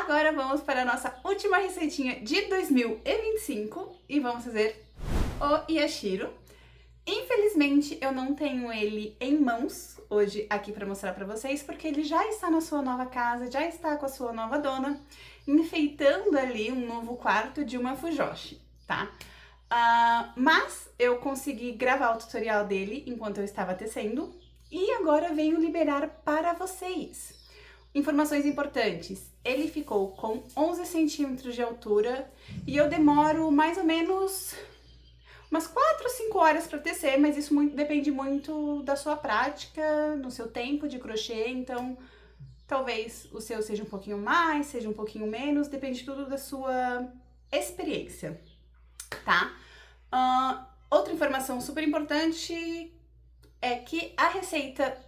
Agora vamos para a nossa última receitinha de 2025 e vamos fazer o Yashiro. Infelizmente eu não tenho ele em mãos hoje aqui para mostrar para vocês, porque ele já está na sua nova casa, já está com a sua nova dona, enfeitando ali um novo quarto de uma fujoshi, tá? Mas eu consegui gravar o tutorial dele enquanto eu estava tecendo e agora venho liberar para vocês. Informações importantes, ele ficou com 11 centímetros de altura e eu demoro mais ou menos umas 4 ou 5 horas para tecer, mas isso depende muito da sua prática, no seu tempo de crochê, então talvez o seu seja um pouquinho mais, seja um pouquinho menos, depende tudo da sua experiência, tá? Outra informação super importante é que a receita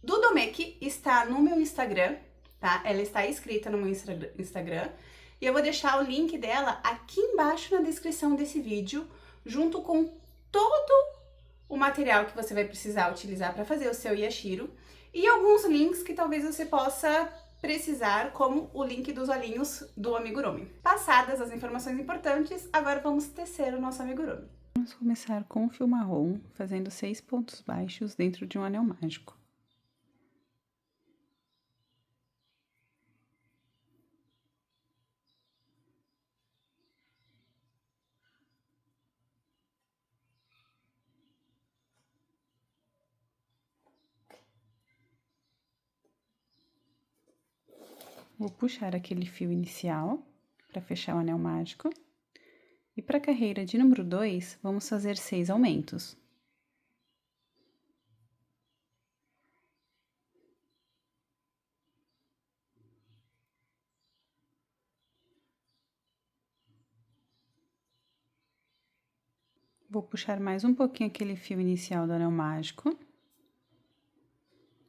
do Domeki está no meu Instagram, tá? Ela está escrita no meu Instagram e eu vou deixar o link dela aqui embaixo na descrição desse vídeo, junto com todo o material que você vai precisar utilizar para fazer o seu Yashiro e alguns links que talvez você possa precisar, como o link dos olhinhos do amigurumi. Passadas as informações importantes, agora vamos tecer o nosso amigurumi. Vamos começar com o fio marrom, fazendo 6 pontos baixos dentro de um anel mágico. Vou puxar aquele fio inicial para fechar o anel mágico. E para a carreira de número 2, vamos fazer 6 aumentos. Vou puxar mais um pouquinho aquele fio inicial do anel mágico.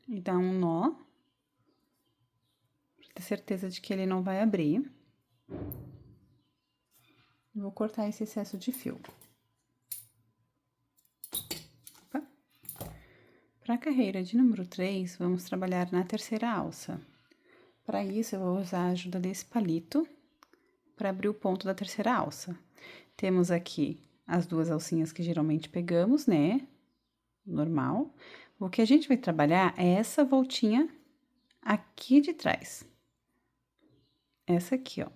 E dar um nó. Para ter certeza de que ele não vai abrir. Vou cortar esse excesso de fio. Para a carreira de número 3, vamos trabalhar na terceira alça. Para isso, eu vou usar a ajuda desse palito para abrir o ponto da terceira alça. Temos aqui as 2 alcinhas que geralmente pegamos, né? Normal. O que a gente vai trabalhar é essa voltinha aqui de trás. Essa aqui, ó.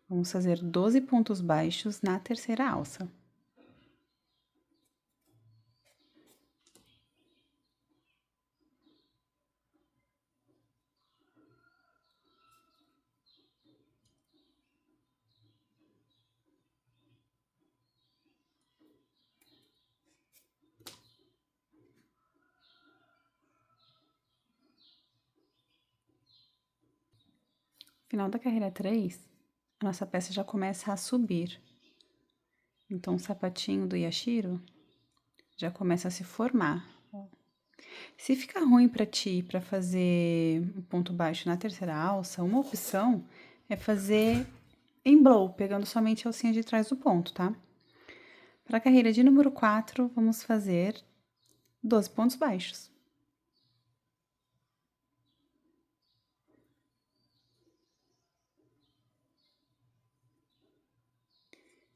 Vamos fazer 12 pontos baixos na terceira alça. Final da carreira 3, a nossa peça já começa a subir. Então, o sapatinho do Yashiro já começa a se formar. Se fica ruim para ti para fazer o ponto baixo na terceira alça, uma opção é fazer em blow, pegando somente a alcinha de trás do ponto, tá? Para a carreira de número 4, vamos fazer 12 pontos baixos.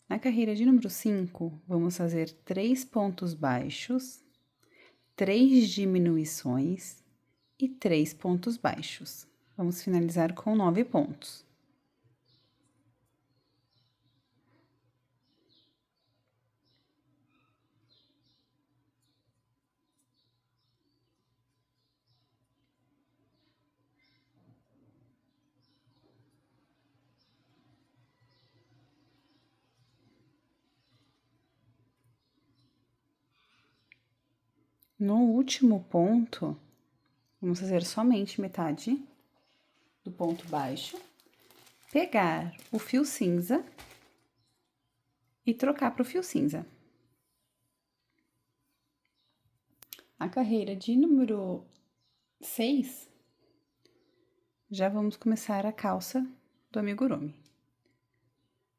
Na carreira de número 5, vamos fazer 3 pontos baixos, 3 diminuições e 3 pontos baixos. Vamos finalizar com 9 pontos. No último ponto, vamos fazer somente metade do ponto baixo, pegar o fio cinza e trocar para o fio cinza. A carreira de número 6, já vamos começar a calça do amigurumi.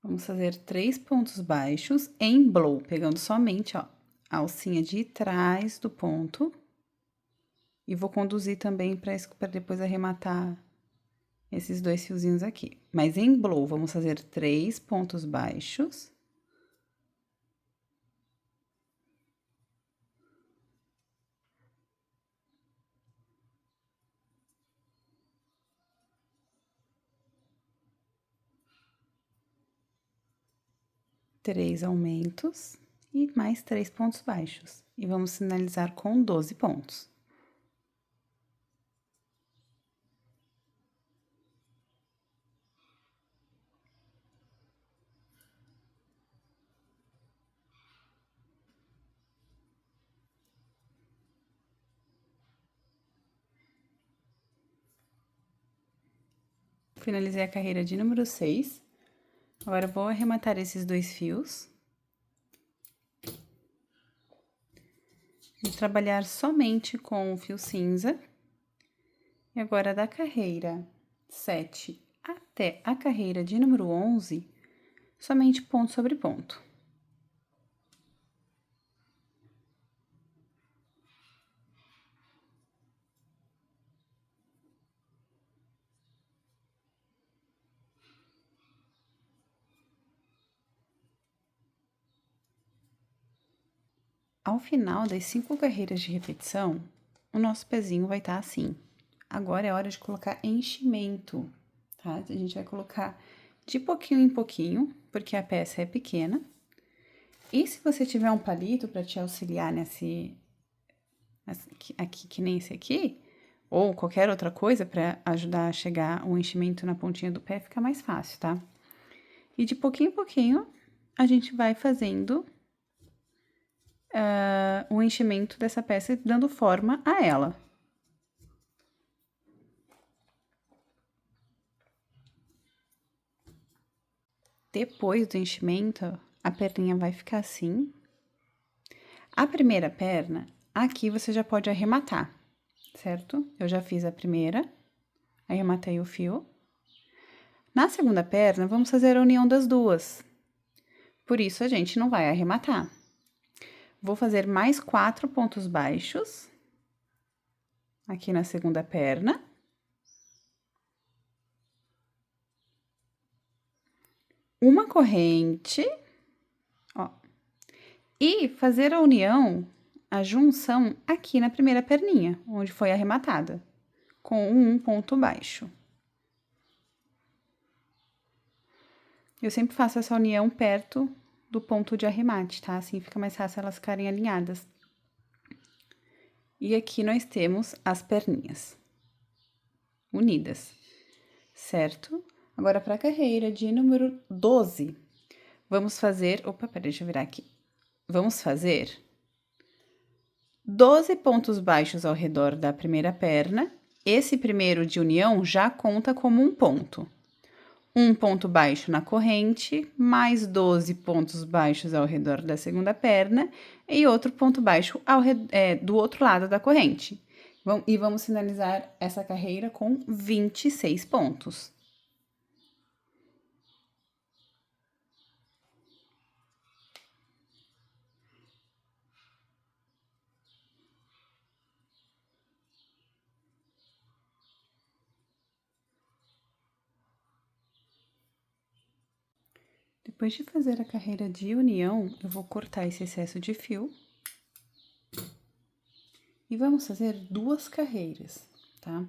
Vamos fazer 3 pontos baixos em blow, pegando somente, ó, a alcinha de trás do ponto. E vou conduzir também para depois arrematar esses 2 fiozinhos aqui. Mas em blow, vamos fazer 3 pontos baixos. Três aumentos e mais 3 pontos baixos. E vamos finalizar com 12 pontos. Finalizei a carreira de número 6. Agora, eu vou arrematar esses 2 fios. E trabalhar somente com o fio cinza. E agora, da carreira 7 até a carreira de número 11, somente ponto sobre ponto. Ao final das 5 carreiras de repetição, o nosso pezinho vai estar assim. Agora é hora de colocar enchimento, tá? A gente vai colocar de pouquinho em pouquinho, porque a peça é pequena. E se você tiver um palito para te auxiliar aqui, que nem esse aqui, ou qualquer outra coisa para ajudar a chegar o enchimento na pontinha do pé, fica mais fácil, tá? E de pouquinho em pouquinho, a gente vai fazendo o enchimento dessa peça, dando forma a ela. Depois do enchimento, a perninha vai ficar assim. A primeira perna, aqui você já pode arrematar, certo? Eu já fiz a primeira, arrematei o fio. Na segunda perna, vamos fazer a união das duas. Por isso, a gente não vai arrematar. Vou fazer mais 4 pontos baixos aqui na segunda perna. Uma corrente, ó. E fazer a união, a junção aqui na primeira perninha, onde foi arrematada, com um ponto baixo. Eu sempre faço essa união perto do ponto de arremate, tá? Assim fica mais fácil elas ficarem alinhadas. E aqui nós temos as perninhas unidas, certo? Agora, para a carreira de número 12, vamos fazer... Opa, peraí, deixa eu virar aqui. Vamos fazer 12 pontos baixos ao redor da primeira perna. Esse primeiro de união já conta como um ponto. Um ponto baixo na corrente, mais 12 pontos baixos ao redor da segunda perna e outro ponto baixo do outro lado da corrente. E vamos finalizar essa carreira com 26 pontos. Depois de fazer a carreira de união, eu vou cortar esse excesso de fio. E vamos fazer 2 carreiras, tá?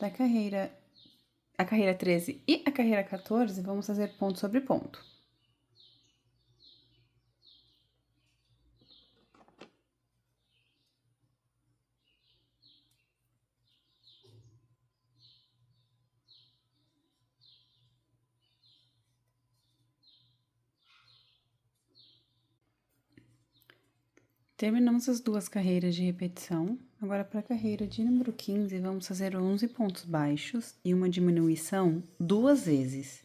A carreira 13 e a carreira 14, vamos fazer ponto sobre ponto. Terminamos as 2 carreiras de repetição. Agora, para a carreira de número 15, vamos fazer 11 pontos baixos e uma diminuição 2 vezes.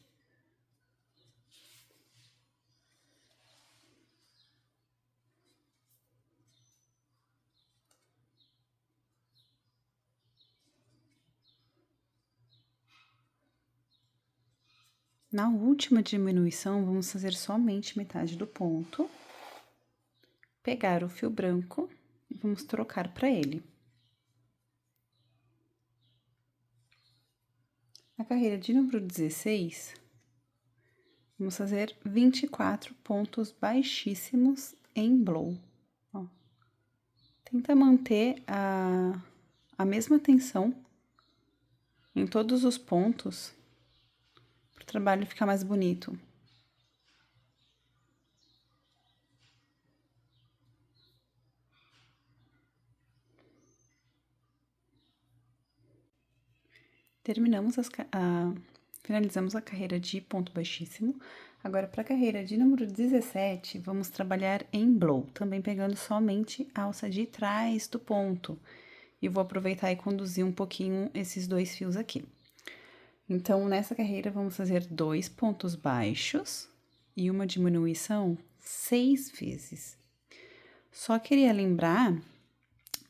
Na última diminuição, vamos fazer somente metade do ponto. Pegar o fio branco e vamos trocar para ele. Na carreira de número 16, vamos fazer 24 pontos baixíssimos em blow. Ó. Tenta manter a mesma tensão em todos os pontos para o trabalho ficar mais bonito. Finalizamos a carreira de ponto baixíssimo. Agora, para a carreira de número 17, vamos trabalhar em blow, também pegando somente a alça de trás do ponto. E vou aproveitar e conduzir um pouquinho esses dois fios aqui. Então, nessa carreira, vamos fazer 2 pontos baixos e uma diminuição 6 vezes. Só queria lembrar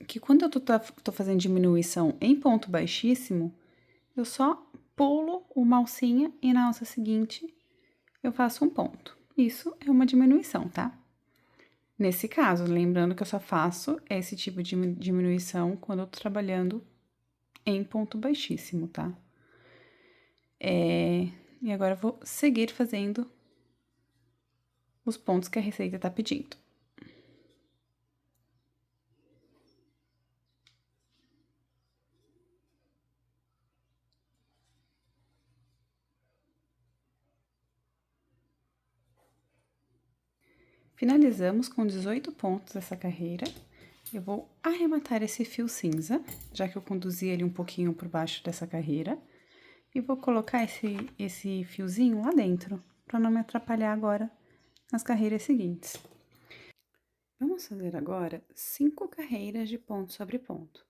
que quando eu tô fazendo diminuição em ponto baixíssimo, eu só pulo uma alcinha e na alça seguinte eu faço um ponto. Isso é uma diminuição, tá? Nesse caso, lembrando que eu só faço esse tipo de diminuição quando eu tô trabalhando em ponto baixíssimo, tá? E agora eu vou seguir fazendo os pontos que a receita tá pedindo. Finalizamos com 18 pontos essa carreira. Eu vou arrematar esse fio cinza, já que eu conduzi ele um pouquinho por baixo dessa carreira. E vou colocar esse fiozinho lá dentro, para não me atrapalhar agora nas carreiras seguintes. Vamos fazer agora 5 carreiras de ponto sobre ponto.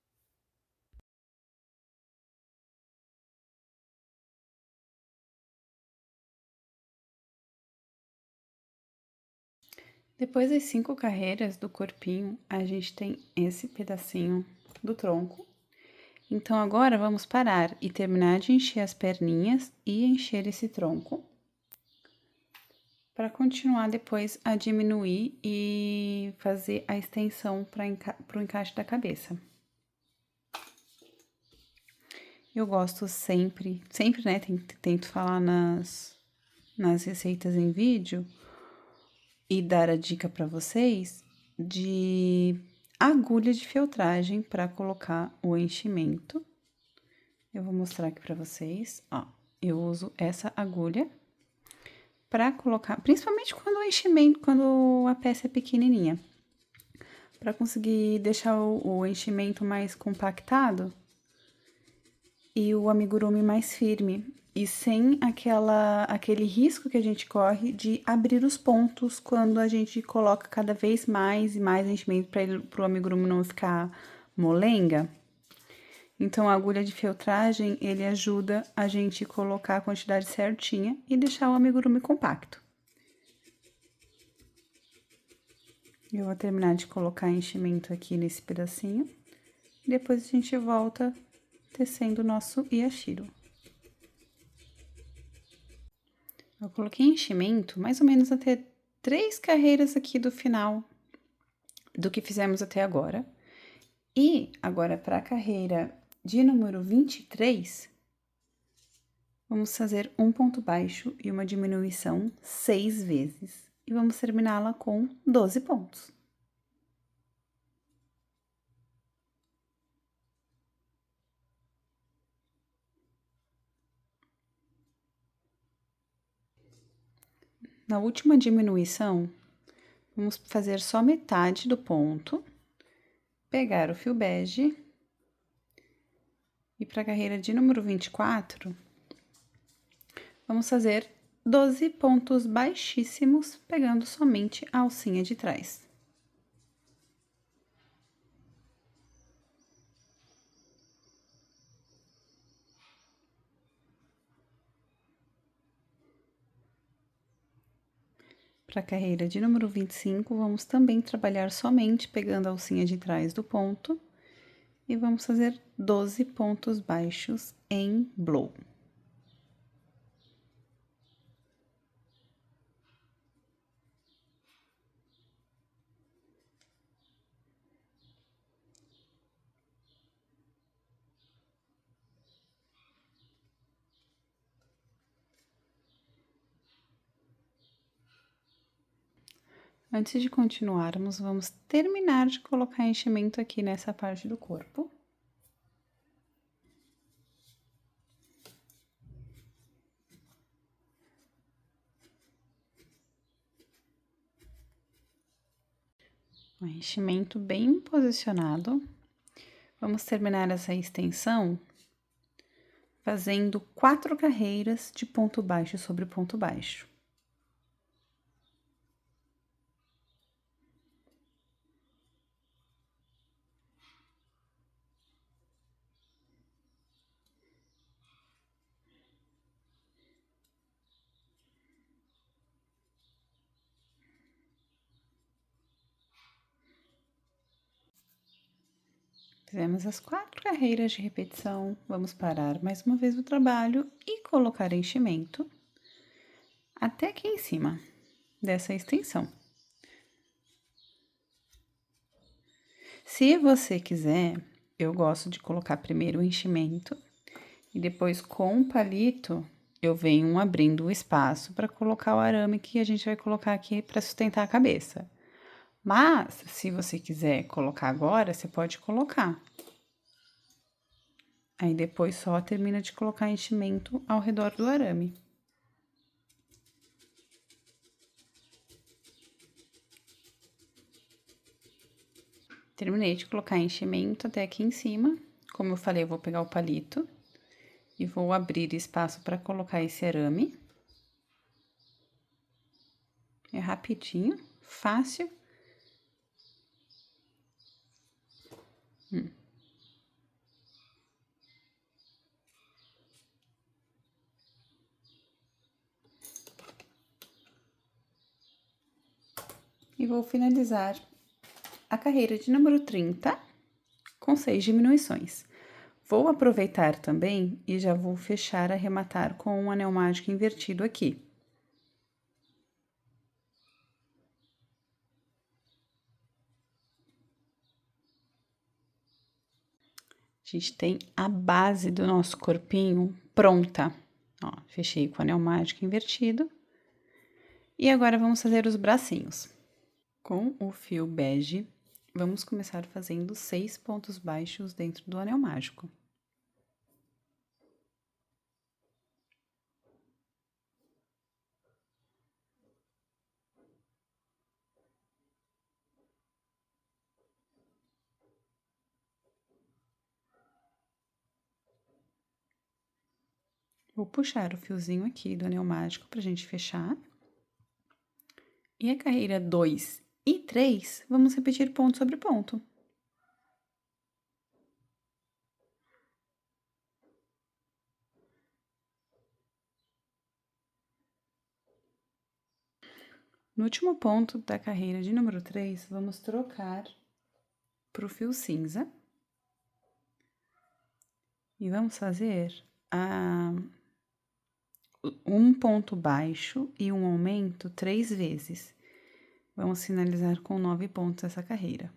Depois das 5 carreiras do corpinho, a gente tem esse pedacinho do tronco. Então, agora vamos parar e terminar de encher as perninhas e encher esse tronco. Para continuar depois a diminuir e fazer a extensão para o encaixe da cabeça. Eu gosto sempre, né, tento falar nas receitas em vídeo e dar a dica para vocês de agulha de feltragem para colocar o enchimento. Eu vou mostrar aqui para vocês, ó. Eu uso essa agulha para colocar, principalmente quando a peça é pequenininha, para conseguir deixar o enchimento mais compactado e o amigurumi mais firme e sem aquele risco que a gente corre de abrir os pontos quando a gente coloca cada vez mais e mais enchimento para o amigurumi não ficar molenga. Então, a agulha de feltragem, ele ajuda a gente colocar a quantidade certinha e deixar o amigurumi compacto. Eu vou terminar de colocar enchimento aqui nesse pedacinho. Depois a gente volta tecendo o nosso yashiro. Eu coloquei enchimento mais ou menos até 3 carreiras aqui do final do que fizemos até agora. E agora, para a carreira de número 23, vamos fazer um ponto baixo e uma diminuição 6 vezes. E vamos terminá-la com 12 pontos. Na última diminuição, vamos fazer só metade do ponto, pegar o fio bege e para a carreira de número 24, vamos fazer 12 pontos baixíssimos, pegando somente a alcinha de trás. Para a carreira de número 25, vamos também trabalhar somente pegando a alcinha de trás do ponto e vamos fazer 12 pontos baixos em blow. Antes de continuarmos, vamos terminar de colocar enchimento aqui nessa parte do corpo. O enchimento bem posicionado. Vamos terminar essa extensão fazendo 4 carreiras de ponto baixo sobre ponto baixo. Fizemos as 4 carreiras de repetição, vamos parar mais uma vez o trabalho e colocar enchimento até aqui em cima dessa extensão. Se você quiser, eu gosto de colocar primeiro o enchimento e depois com o palito eu venho abrindo o espaço para colocar o arame que a gente vai colocar aqui para sustentar a cabeça. Mas, se você quiser colocar agora, você pode colocar. Aí, depois, só termina de colocar enchimento ao redor do arame. Terminei de colocar enchimento até aqui em cima. Como eu falei, eu vou pegar o palito e vou abrir espaço para colocar esse arame. É rapidinho, fácil. E vou finalizar a carreira de número 30 com 6 diminuições. Vou aproveitar também e já vou fechar, arrematar com um anel mágico invertido aqui. A gente tem a base do nosso corpinho pronta. Ó, fechei com o anel mágico invertido. E agora vamos fazer os bracinhos. Com o fio bege, vamos começar fazendo 6 pontos baixos dentro do anel mágico. Vou puxar o fiozinho aqui do anel mágico pra gente fechar. E a carreira 2 e 3, vamos repetir ponto sobre ponto. No último ponto da carreira de número 3, vamos trocar pro fio cinza. E vamos fazer um ponto baixo e um aumento 3 vezes. Vamos finalizar com 9 pontos essa carreira.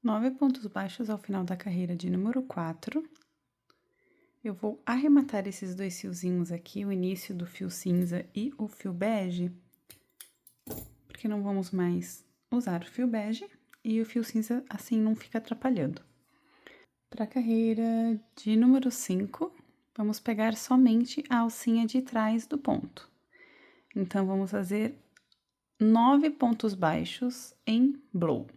Nove pontos baixos ao final da carreira de número 4. Eu vou arrematar esses 2 fiozinhos aqui, o início do fio cinza e o fio bege, porque não vamos mais usar o fio bege e o fio cinza assim não fica atrapalhando. Para a carreira de número 5, vamos pegar somente a alcinha de trás do ponto. Então, vamos fazer 9 pontos baixos em blow.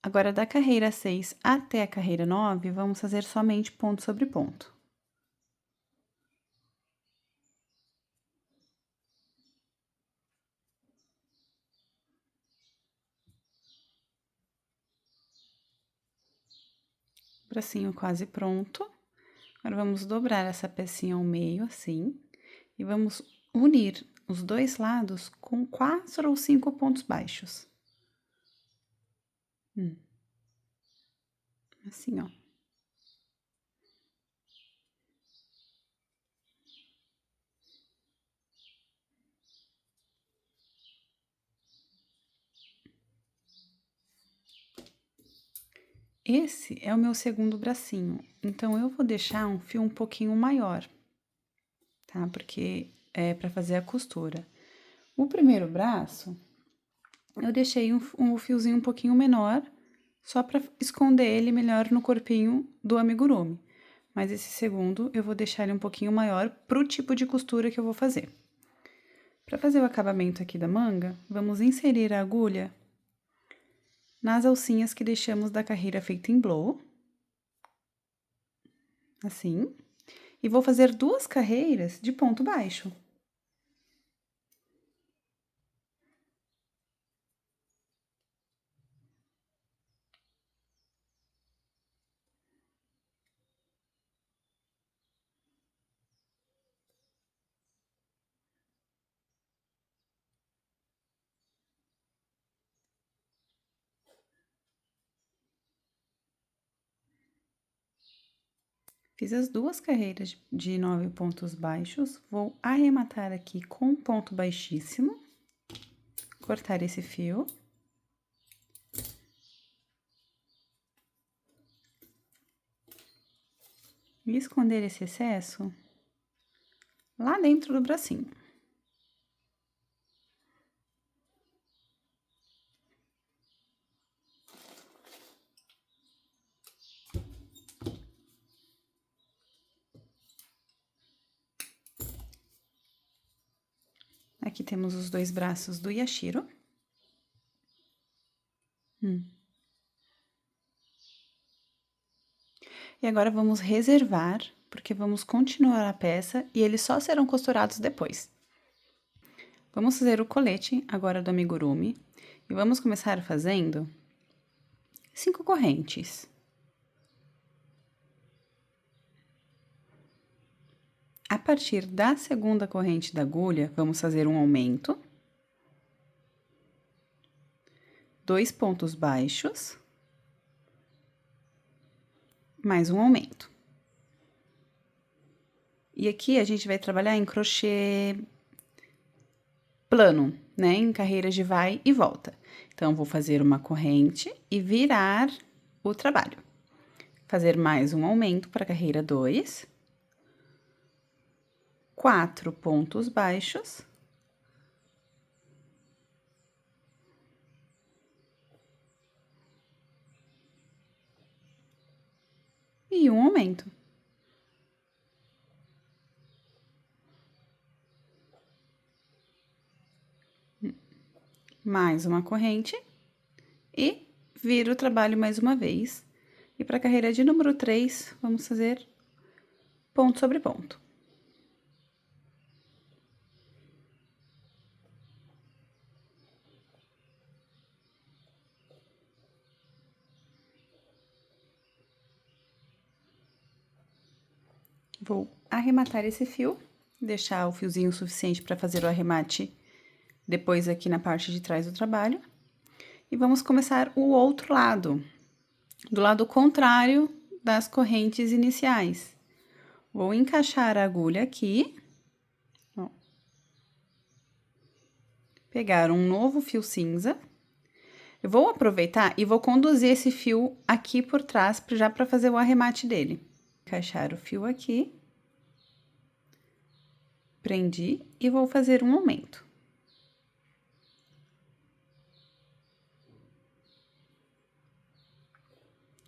Agora, da carreira 6 até a carreira 9, vamos fazer somente ponto sobre ponto. Bracinho quase pronto. Agora, vamos dobrar essa pecinha ao meio, assim, e vamos unir os dois lados com 4 ou 5 pontos baixos. Assim, ó. Esse é o meu segundo bracinho, então eu vou deixar um fio um pouquinho maior, tá? Porque é para fazer a costura. O primeiro braço, eu deixei um fiozinho um pouquinho menor, só para esconder ele melhor no corpinho do amigurumi. Mas esse segundo, eu vou deixar ele um pouquinho maior pro tipo de costura que eu vou fazer. Para fazer o acabamento aqui da manga, vamos inserir a agulha nas alcinhas que deixamos da carreira feita em blow. Assim. E vou fazer 2 carreiras de ponto baixo. Fiz as 2 carreiras de 9 pontos baixos, vou arrematar aqui com um ponto baixíssimo, cortar esse fio. E esconder esse excesso lá dentro do bracinho. Aqui temos os 2 braços do Yashiro. E agora, vamos reservar, porque vamos continuar a peça e eles só serão costurados depois. Vamos fazer o colete agora do amigurumi e vamos começar fazendo 5 correntes. A partir da segunda corrente da agulha, vamos fazer um aumento, 2 pontos baixos, mais um aumento. E aqui a gente vai trabalhar em crochê plano, né? Em carreiras de vai e volta. Então, vou fazer uma corrente e virar o trabalho. Fazer mais um aumento para a carreira 2. 4 pontos baixos. E um aumento. Mais uma corrente e viro o trabalho mais uma vez. E para a carreira de número 3, vamos fazer ponto sobre ponto. Vou arrematar esse fio, deixar o fiozinho suficiente para fazer o arremate depois aqui na parte de trás do trabalho. E vamos começar o outro lado, do lado contrário das correntes iniciais. Vou encaixar a agulha aqui, ó, pegar um novo fio cinza. Eu vou aproveitar e vou conduzir esse fio aqui por trás, já para fazer o arremate dele. Encaixar o fio aqui. Prendi e vou fazer um aumento.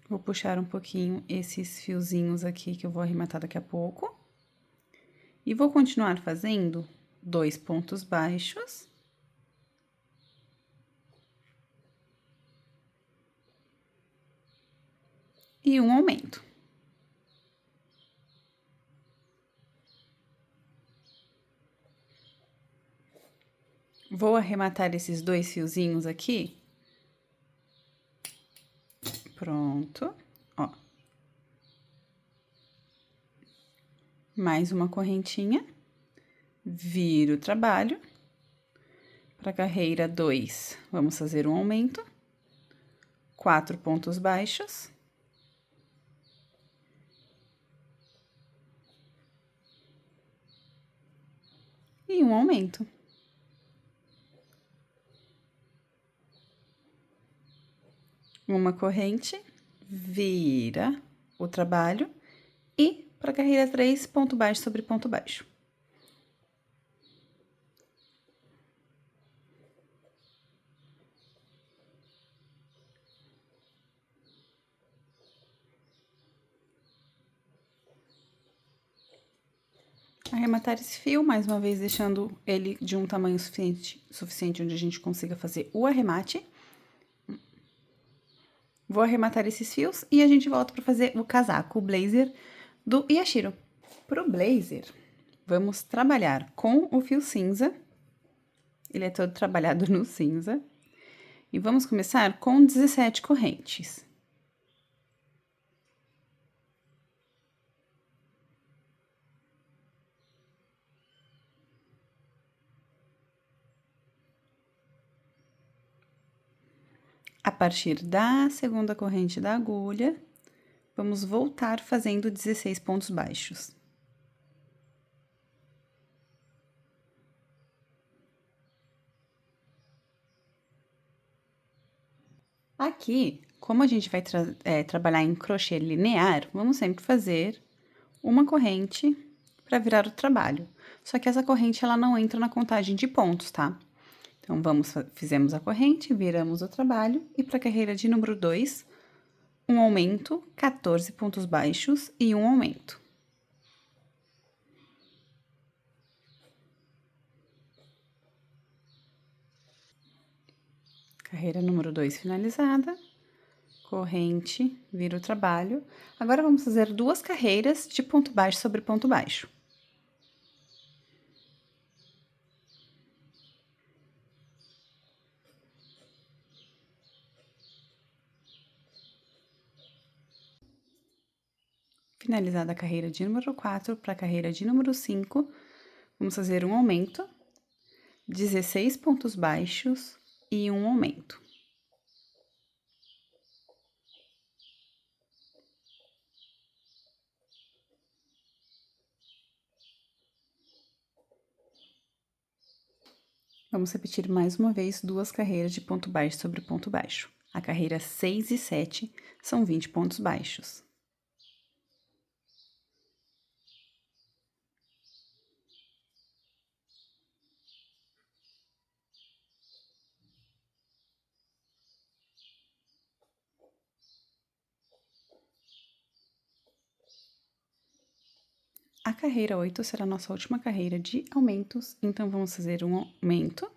Vou puxar um pouquinho esses fiozinhos aqui que eu vou arrematar daqui a pouco. E vou continuar fazendo 2 pontos baixos. E um aumento. Vou arrematar esses 2 fiozinhos aqui. Pronto, ó. mais uma correntinha, viro o trabalho. Para a carreira 2, vamos fazer um aumento, 4 pontos baixos. E um aumento. Uma corrente, vira o trabalho e para a carreira 3, ponto baixo sobre ponto baixo. Arrematar esse fio, mais uma vez deixando ele de um tamanho suficiente onde a gente consiga fazer o arremate. Vou arrematar esses fios e a gente volta para fazer o casaco, o blazer do Yashiro. Pro blazer, vamos trabalhar com o fio cinza. Ele é todo trabalhado no cinza. E vamos começar com 17 correntes. A partir da segunda corrente da agulha, vamos voltar fazendo 16 pontos baixos. Aqui, como a gente vai trabalhar em crochê linear, vamos sempre fazer uma corrente para virar o trabalho. Só que essa corrente, ela não entra na contagem de pontos, tá? Então, fizemos a corrente, viramos o trabalho, e para a carreira de número 2, um aumento, 14 pontos baixos e um aumento. Carreira número 2 finalizada, corrente, vira o trabalho. Agora, vamos fazer 2 carreiras de ponto baixo sobre ponto baixo. Finalizada a carreira de número 4, para a carreira de número 5, vamos fazer um aumento, 16 pontos baixos e um aumento. Vamos repetir mais uma vez 2 carreiras de ponto baixo sobre ponto baixo. A carreira 6 e 7 são 20 pontos baixos. A carreira 8 será a nossa última carreira de aumentos, então vamos fazer um aumento,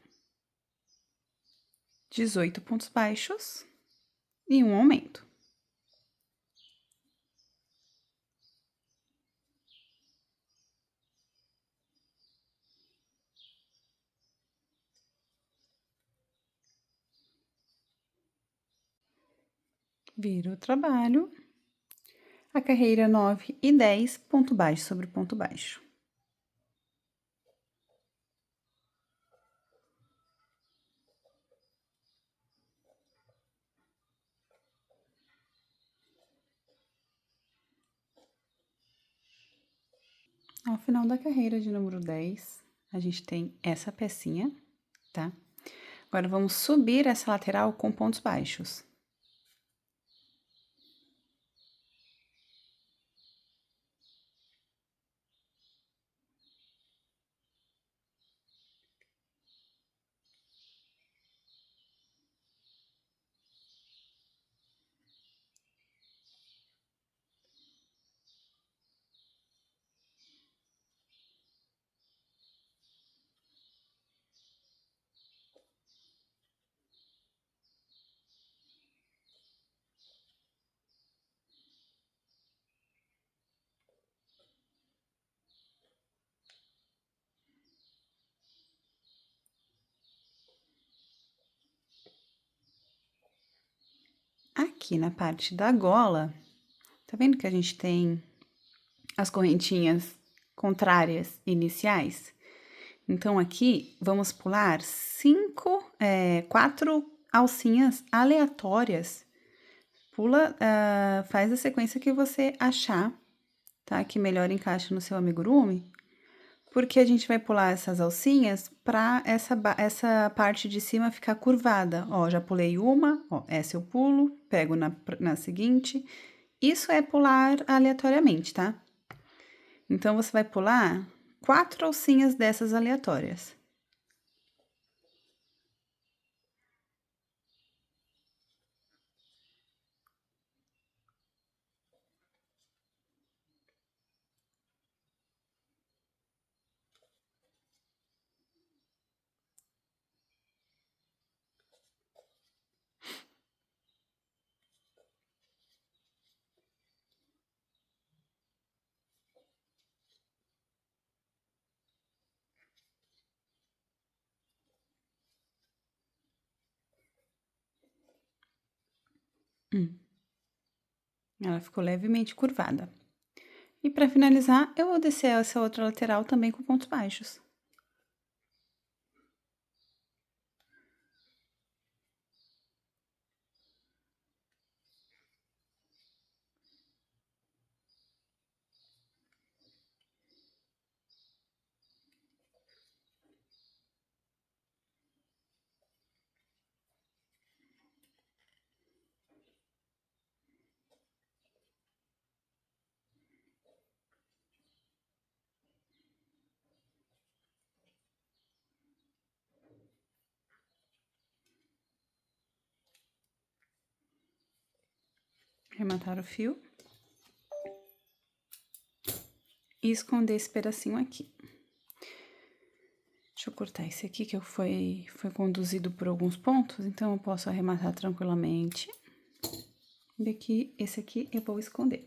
18 pontos baixos e um aumento. Vira o trabalho. A carreira 9 e 10, ponto baixo sobre ponto baixo. Ao final da carreira de número 10, a gente tem essa pecinha, tá? Agora, vamos subir essa lateral com pontos baixos. Aqui na parte da gola, tá vendo que a gente tem as correntinhas contrárias iniciais. Então, aqui, vamos pular 4 alcinhas aleatórias. Pula, faz a sequência que você achar, tá? Que melhor encaixa no seu amigurumi. Porque a gente vai pular essas alcinhas pra essa parte de cima ficar curvada. Ó, já pulei uma, ó, essa eu pulo, pego na seguinte. Isso é pular aleatoriamente, tá? Então, você vai pular 4 alcinhas dessas aleatórias. Ela ficou levemente curvada. E para finalizar, eu vou descer essa outra lateral também com pontos baixos. Arrematar o fio. E esconder esse pedacinho aqui. Deixa eu cortar esse aqui que foi conduzido por alguns pontos, então eu posso arrematar tranquilamente. E aqui, esse aqui eu vou esconder.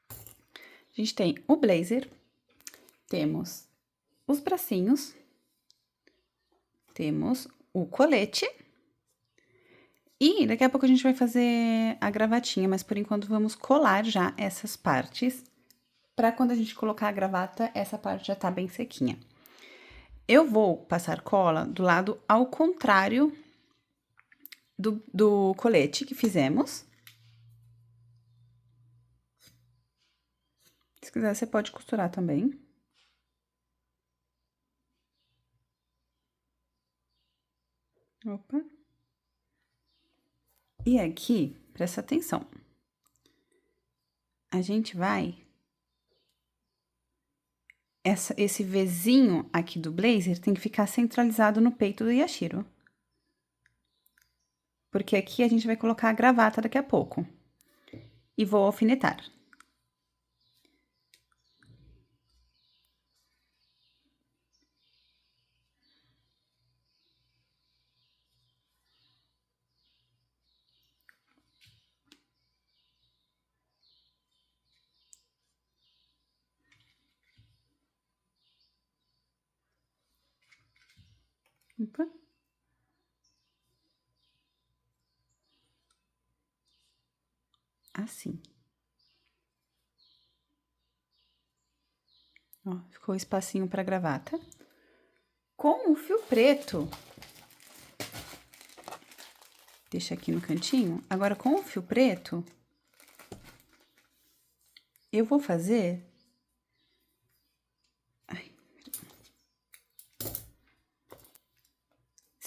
A gente tem o blazer, temos os bracinhos, temos o colete. E daqui a pouco a gente vai fazer a gravatinha, mas por enquanto vamos colar já essas partes. Pra quando a gente colocar a gravata, essa parte já tá bem sequinha. Eu vou passar cola do lado ao contrário do colete que fizemos. Se quiser, você pode costurar também. Opa. E aqui, presta atenção. A gente vai... Esse Vzinho aqui do blazer tem que ficar centralizado no peito do Yashiro. Porque aqui a gente vai colocar a gravata daqui a pouco. E vou alfinetar. Opa. Assim. Ó, ficou o espacinho pra gravata. Com o fio preto... Deixa aqui no cantinho. Agora, com o fio preto... Eu vou fazer...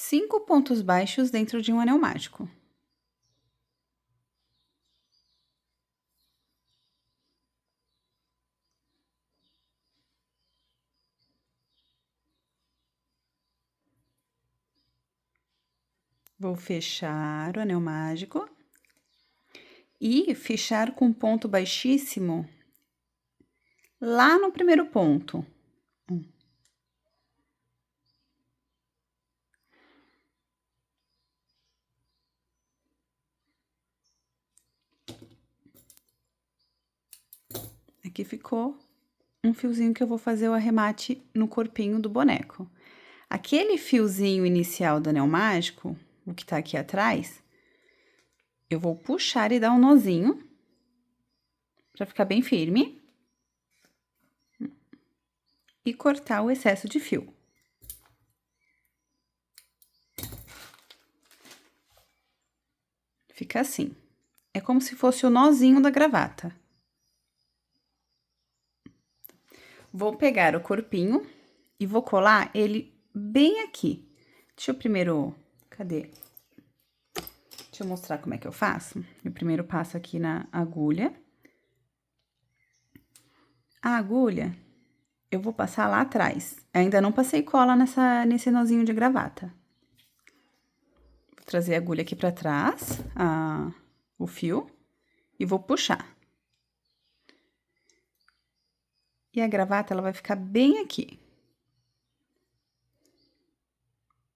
5 pontos baixos dentro de um anel mágico. Vou fechar o anel mágico e fechar com um ponto baixíssimo lá no primeiro ponto. Aqui ficou um fiozinho que eu vou fazer o arremate no corpinho do boneco. Aquele fiozinho inicial do anel mágico, o que tá aqui atrás, eu vou puxar e dar um nozinho, pra ficar bem firme. e cortar o excesso de fio. Fica assim. É como se fosse o nozinho da gravata. Vou pegar o corpinho e vou colar ele bem aqui. Deixa eu primeiro... Cadê? Deixa eu mostrar como é que eu faço. Eu primeiro passo aqui na agulha. A agulha, eu vou passar lá atrás. Ainda não passei cola nesse nozinho de gravata. Vou trazer a agulha aqui pra trás, o fio, e vou puxar. E a gravata, ela vai ficar bem aqui.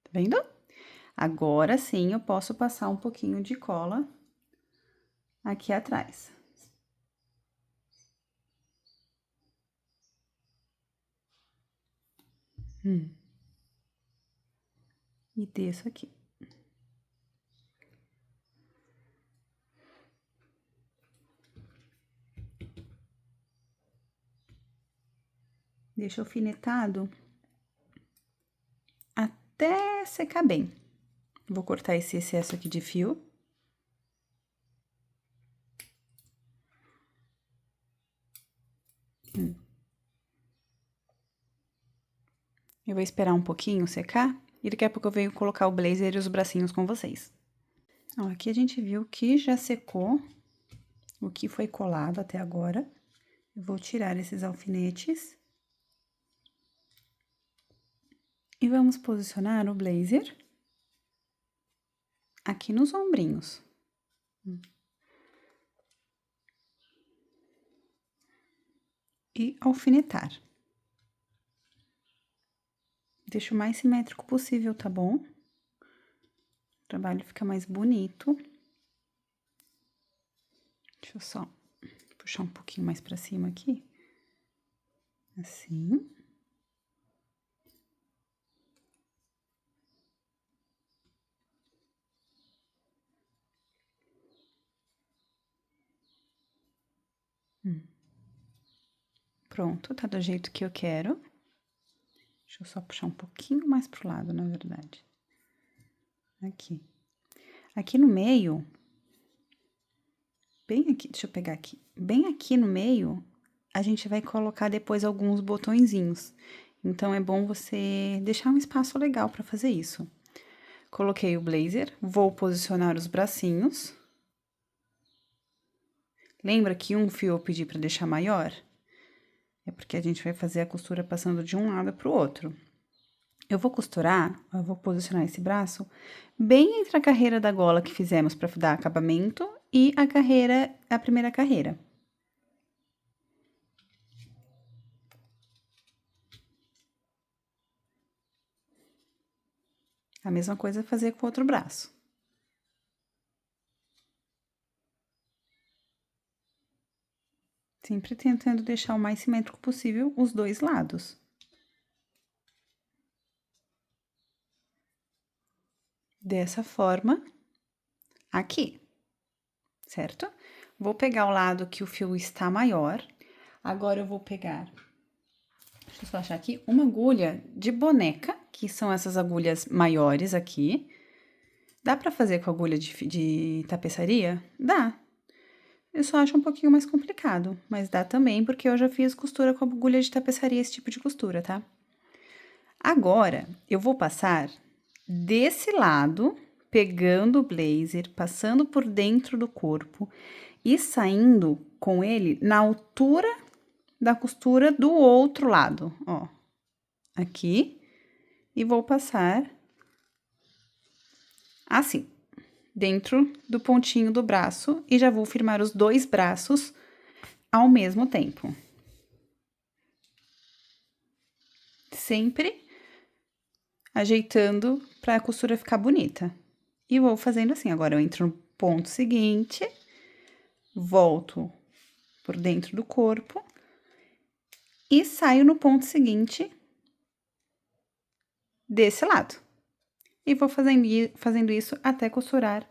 Tá vendo? Agora sim, eu posso passar um pouquinho de cola aqui atrás. E desço aqui. Deixa alfinetado até secar bem. Vou cortar esse excesso aqui de fio. Eu vou esperar um pouquinho secar e daqui a pouco eu venho colocar o blazer e os bracinhos com vocês. Ó, aqui a gente viu que já secou o que foi colado até agora. Eu vou tirar esses alfinetes. E vamos posicionar o blazer aqui nos ombrinhos. E alfinetar. Deixa o mais simétrico possível, tá bom? O trabalho fica mais bonito. Deixa eu só puxar um pouquinho mais pra cima aqui. Assim. Pronto, tá do jeito que eu quero. Deixa eu só puxar um pouquinho mais pro lado, na verdade. Aqui. Aqui no meio, bem aqui, deixa eu pegar aqui. Bem aqui no meio, a gente vai colocar depois alguns botõezinhos. Então, é bom você deixar um espaço legal pra fazer isso. Coloquei o blazer, vou posicionar os bracinhos. Lembra que um fio eu pedi pra deixar maior? É porque a gente vai fazer a costura passando de um lado pro outro. Eu vou costurar, eu vou posicionar esse braço bem entre a carreira da gola que fizemos para dar acabamento e a primeira carreira. A mesma coisa fazer com o outro braço. Sempre tentando deixar o mais simétrico possível os dois lados. Dessa forma, aqui, certo? Vou pegar o lado que o fio está maior. Agora, eu vou pegar, deixa eu só achar aqui, uma agulha de boneca, que são essas agulhas maiores aqui. Dá pra fazer com agulha de tapeçaria? Dá. Eu só acho um pouquinho mais complicado, mas dá também, porque eu já fiz costura com agulha de tapeçaria, esse tipo de costura, tá? Agora, eu vou passar desse lado, pegando o blazer, passando por dentro do corpo e saindo com ele na altura da costura do outro lado, ó. Aqui, e vou passar assim, dentro do pontinho do braço, e já vou firmar os dois braços ao mesmo tempo. Sempre ajeitando para a costura ficar bonita. E vou fazendo assim. Agora, eu entro no ponto seguinte, volto por dentro do corpo e saio no ponto seguinte desse lado. E vou fazendo isso até costurar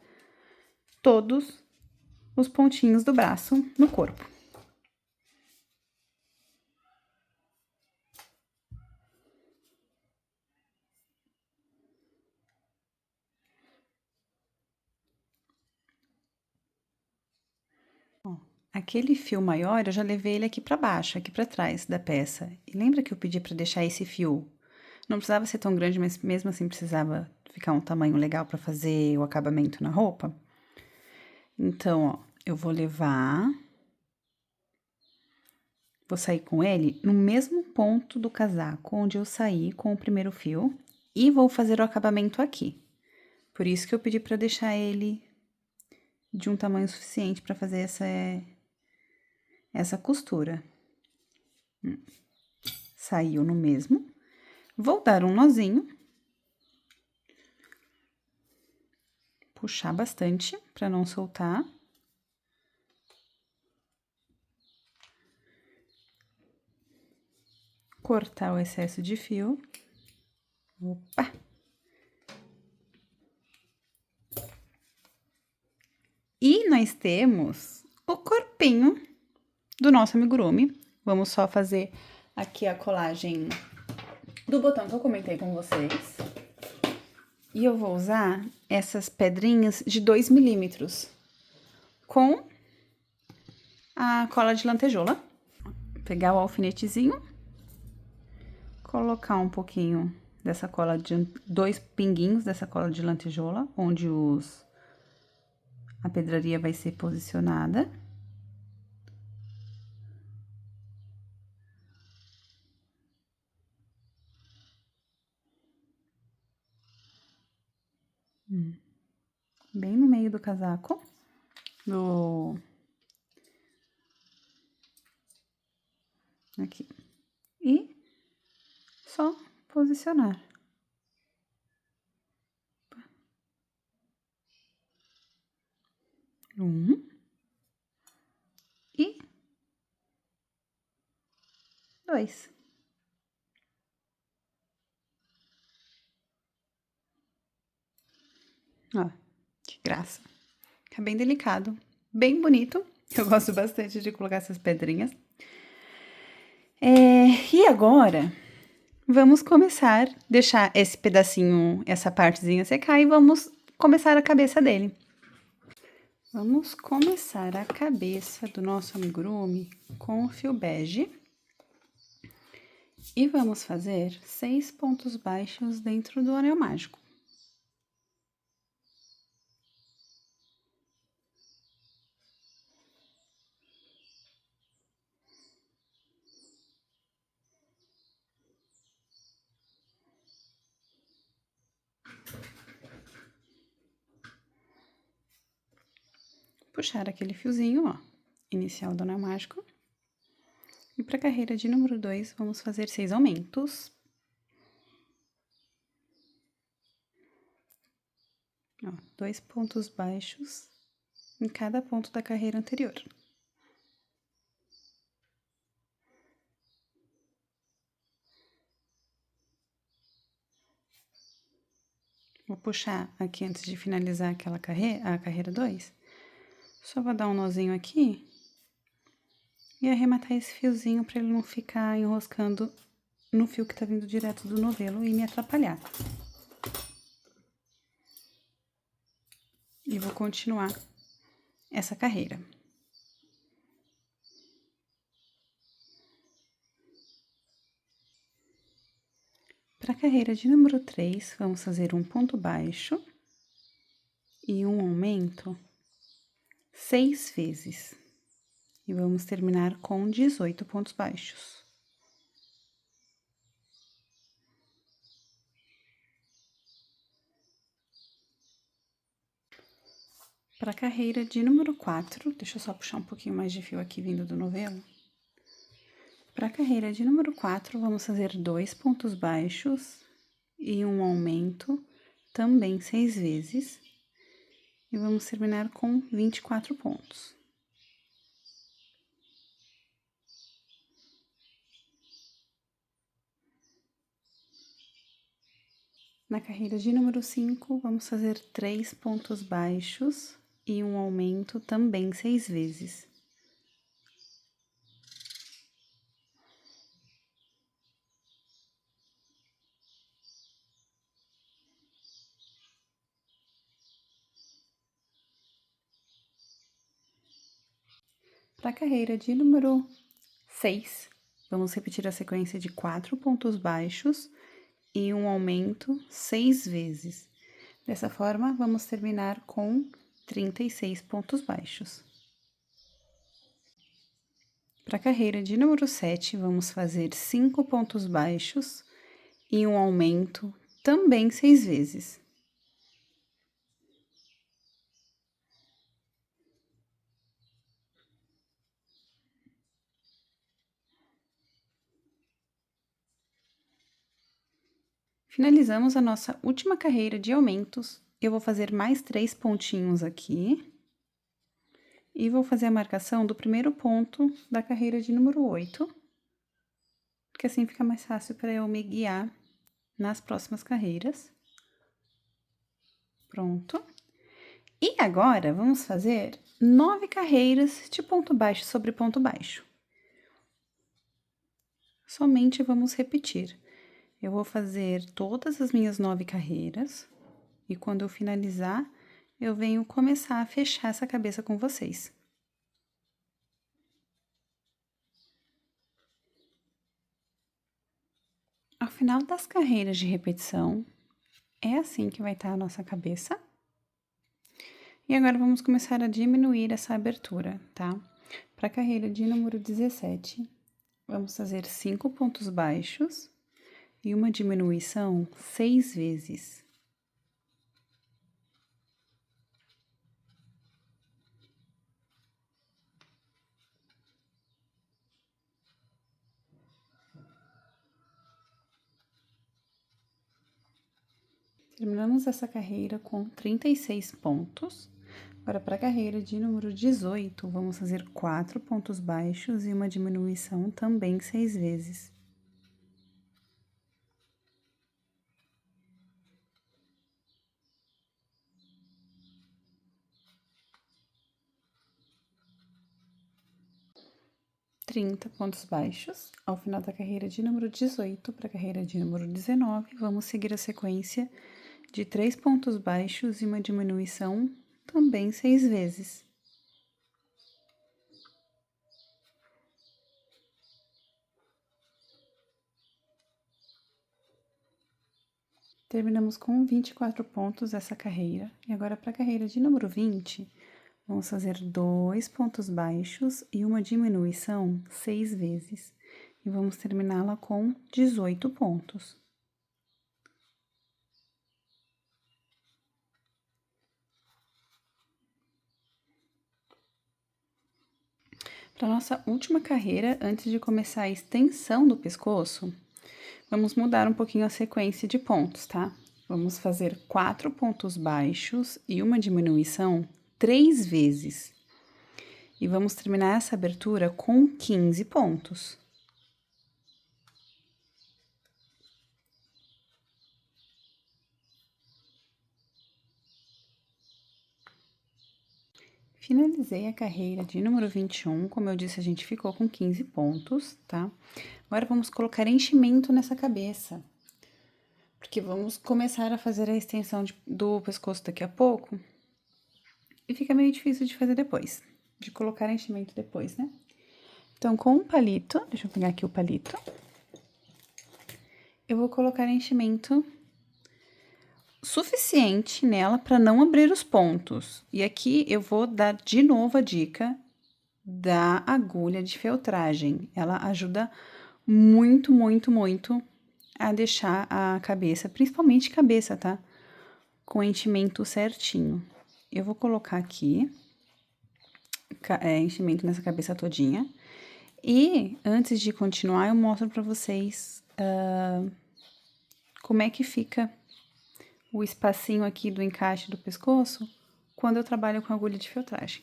todos os pontinhos do braço no corpo. aquele fio maior, eu já levei ele aqui pra baixo, aqui pra trás da peça. E lembra que eu pedi pra deixar esse fio? Não precisava ser tão grande, mas mesmo assim precisava ficar um tamanho legal pra fazer o acabamento na roupa. Então, ó, eu vou levar... Vou sair com ele no mesmo ponto do casaco onde eu saí com o primeiro fio e vou fazer o acabamento aqui. Por isso que eu pedi para deixar ele de um tamanho suficiente para fazer essa costura. Saiu no mesmo. Vou dar um nozinho. Puxar bastante para não soltar. Cortar o excesso de fio. Opa! E nós temos o corpinho do nosso amigurumi. Vamos só fazer aqui a colagem do botão que eu comentei com vocês. E eu vou usar essas pedrinhas de 2 milímetros com a cola de lantejoula. Pegar o alfinetezinho, colocar um pouquinho dessa cola de 2 pinguinhos dessa cola de lantejoula, onde a pedraria vai ser posicionada. Bem no meio do casaco, aqui. E só posicionar. E 2. Ó, que graça. Fica bem delicado, bem bonito. Eu gosto bastante de colocar essas pedrinhas. E agora, vamos começar, deixar esse pedacinho, essa partezinha secar e vamos começar a cabeça dele. Vamos começar a cabeça do nosso amigurumi com o fio bege. E vamos fazer 6 pontos baixos dentro do anel mágico. Puxar aquele fiozinho, ó, inicial do anel mágico. E para a carreira de número 2, vamos fazer 6 aumentos. Ó, 2 pontos baixos em cada ponto da carreira anterior. Vou puxar aqui antes de finalizar a carreira 2. Só vou dar um nozinho aqui e arrematar esse fiozinho para ele não ficar enroscando no fio que tá vindo direto do novelo e me atrapalhar. E vou continuar essa carreira. Para a carreira de número 3, vamos fazer um ponto baixo e um aumento 6 vezes. E vamos terminar com 18 pontos baixos. Para a carreira de número 4, deixa eu só puxar um pouquinho mais de fio aqui vindo do novelo. Para a carreira de número 4, vamos fazer 2 pontos baixos e um aumento, também 6 vezes. E vamos terminar com 24 pontos. Na carreira de número 5, vamos fazer 3 pontos baixos e um aumento, também 6 vezes. Para a carreira de número 6, vamos repetir a sequência de 4 pontos baixos e um aumento 6 vezes. Dessa forma, vamos terminar com 36 pontos baixos. Para a carreira de número 7, vamos fazer 5 pontos baixos e um aumento também 6 vezes. Finalizamos a nossa última carreira de aumentos. Eu vou fazer mais 3 pontinhos aqui. E vou fazer a marcação do primeiro ponto da carreira de número 8. Porque assim fica mais fácil para eu me guiar nas próximas carreiras. Pronto. E agora, vamos fazer 9 carreiras de ponto baixo sobre ponto baixo. Somente vamos repetir. Eu vou fazer todas as minhas 9 carreiras, e quando eu finalizar, eu venho começar a fechar essa cabeça com vocês. Ao final das carreiras de repetição, é assim que vai estar a nossa cabeça. E agora, vamos começar a diminuir essa abertura, tá? Para a carreira de número 17, vamos fazer 5 pontos baixos e uma diminuição 6 vezes. Terminamos essa carreira com 36 pontos. Agora, para a carreira de número 18, vamos fazer 4 pontos baixos e uma diminuição também 6 vezes. Trinta pontos baixos. Ao final da carreira de número 18 para a carreira de número 19, vamos seguir a sequência de 3 pontos baixos e uma diminuição também 6 vezes. Terminamos com 24 pontos essa carreira. E agora, para a carreira de número 20, vamos fazer 2 pontos baixos e uma diminuição 6 vezes. E vamos terminá-la com 18 pontos. Para nossa última carreira, antes de começar a extensão do pescoço, vamos mudar um pouquinho a sequência de pontos, tá? Vamos fazer 4 pontos baixos e uma diminuição 3 vezes. E vamos terminar essa abertura com 15 pontos. Finalizei a carreira de número 21, como eu disse, a gente ficou com 15 pontos, tá? Agora, vamos colocar enchimento nessa cabeça, porque vamos começar a fazer a extensão do pescoço daqui a pouco, e fica meio difícil de fazer depois, de colocar enchimento depois, né? Então, com um palito, deixa eu pegar aqui o palito, eu vou colocar enchimento suficiente nela para não abrir os pontos. E aqui eu vou dar de novo a dica da agulha de feltragem. Ela ajuda muito, muito, muito a deixar a cabeça, principalmente cabeça, tá? Com enchimento certinho. Eu vou colocar aqui enchimento nessa cabeça todinha. E antes de continuar, eu mostro para vocês como é que fica o espacinho aqui do encaixe do pescoço quando eu trabalho com agulha de feltragem.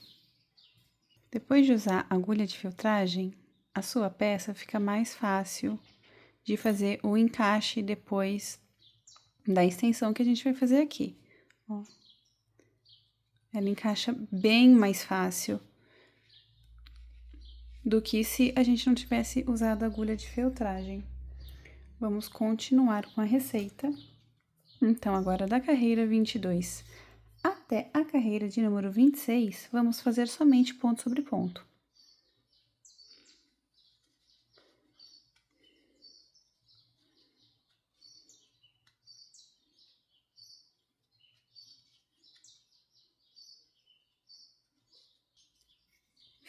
Depois de usar agulha de feltragem, a sua peça fica mais fácil de fazer o encaixe depois da extensão que a gente vai fazer aqui. Ó. Ela encaixa bem mais fácil do que se a gente não tivesse usado agulha de feltragem. Vamos continuar com a receita. Então, agora da carreira 22 até a carreira de número 26, vamos fazer somente ponto sobre ponto.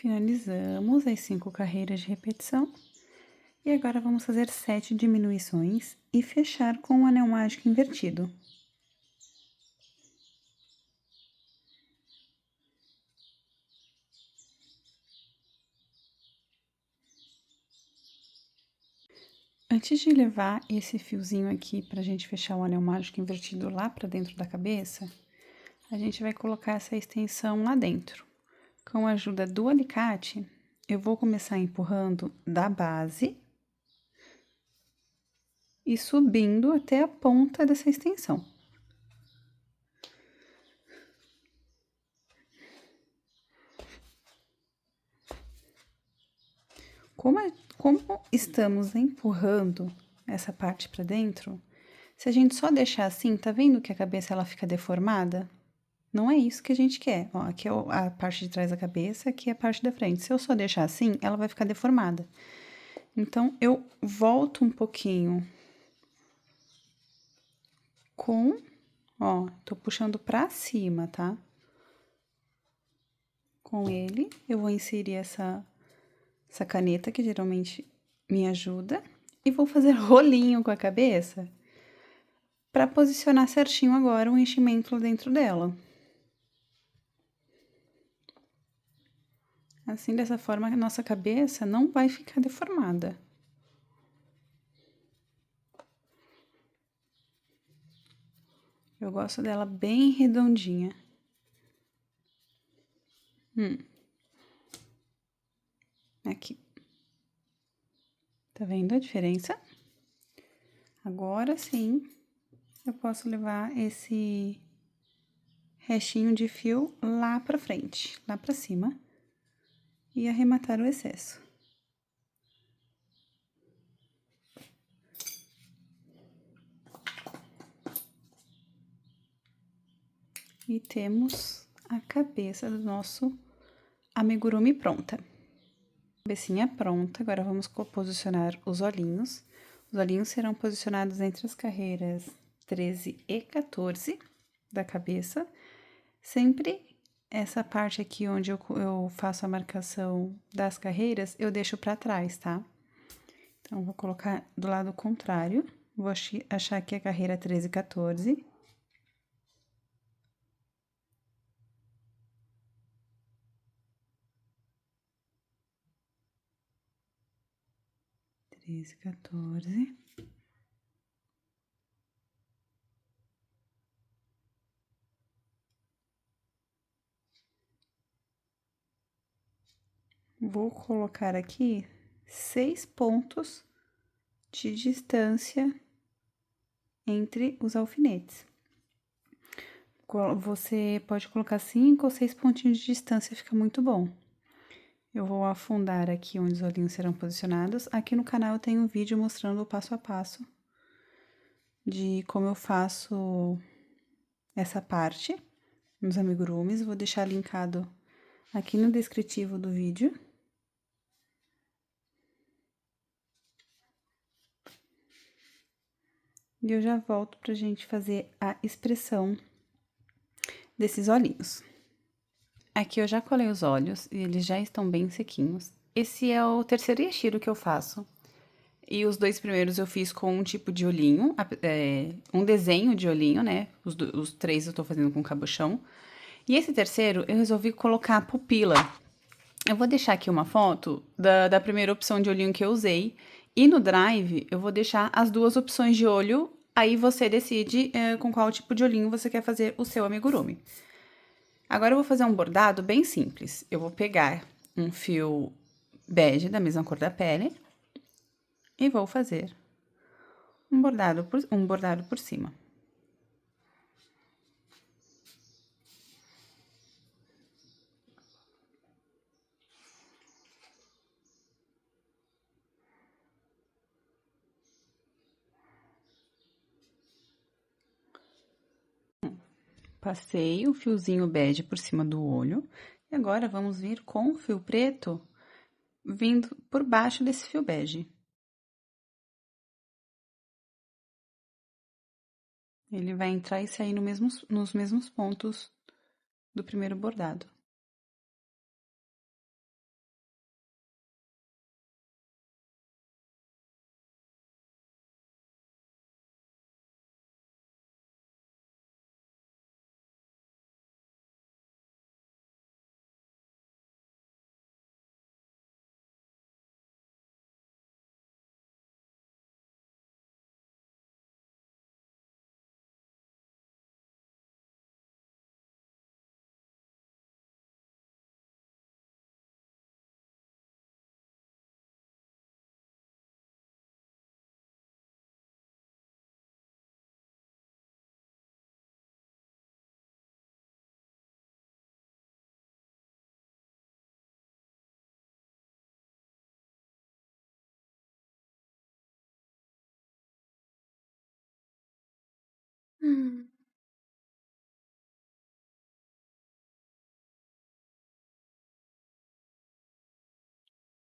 Finalizamos as 5 carreiras de repetição. E agora vamos fazer 7 diminuições e fechar com o anel mágico invertido. Antes de levar esse fiozinho aqui pra gente fechar o anel mágico invertido lá pra dentro da cabeça, a gente vai colocar essa extensão lá dentro. Com a ajuda do alicate, eu vou começar empurrando da base e subindo até a ponta dessa extensão. Como estamos empurrando essa parte para dentro, se a gente só deixar assim, tá vendo que a cabeça ela fica deformada? Não é isso que a gente quer. Ó, aqui é a parte de trás da cabeça, aqui é a parte da frente. Se eu só deixar assim, ela vai ficar deformada. Então, eu volto um pouquinho ó, tô puxando pra cima, tá? Com ele, eu vou inserir essa caneta, que geralmente me ajuda, e vou fazer rolinho com a cabeça pra posicionar certinho agora o enchimento lá dentro dela. Assim, dessa forma, a nossa cabeça não vai ficar deformada. Eu gosto dela bem redondinha. Aqui. Tá vendo a diferença? Agora sim, eu posso levar esse restinho de fio lá pra frente, lá pra cima, e arrematar o excesso. E temos a cabeça do nosso amigurumi pronta. Cabecinha pronta, agora vamos posicionar os olhinhos. Os olhinhos serão posicionados entre as carreiras 13 e 14 da cabeça. Sempre essa parte aqui onde eu faço a marcação das carreiras, eu deixo pra trás, tá? Então, vou colocar do lado contrário. Vou achar aqui a carreira 13 e 14. 13, 14. Vou colocar aqui 6 pontos de distância entre os alfinetes. Você pode colocar 5 ou 6 pontinhos de distância, fica muito bom. Eu vou afundar aqui onde os olhinhos serão posicionados. Aqui no canal eu tenho um vídeo mostrando o passo a passo de como eu faço essa parte nos amigurumis. Vou deixar linkado aqui no descritivo do vídeo. E eu já volto pra gente fazer a expressão desses olhinhos. Aqui eu já colei os olhos e eles já estão bem sequinhos. Esse é o terceiro yashiro que eu faço. E os 2 primeiros eu fiz com um tipo de olhinho, um desenho de olhinho, né? Os 3 eu tô fazendo com cabochão. E esse terceiro eu resolvi colocar a pupila. Eu vou deixar aqui uma foto da primeira opção de olhinho que eu usei. E no Drive eu vou deixar as 2 opções de olho. Aí você decide com qual tipo de olhinho você quer fazer o seu amigurumi. Agora eu vou fazer um bordado bem simples. Eu vou pegar um fio bege da mesma cor da pele e vou fazer um bordado por cima. Passei o fiozinho bege por cima do olho. E agora, vamos vir com o fio preto vindo por baixo desse fio bege. Ele vai entrar e sair nos mesmos pontos do primeiro bordado.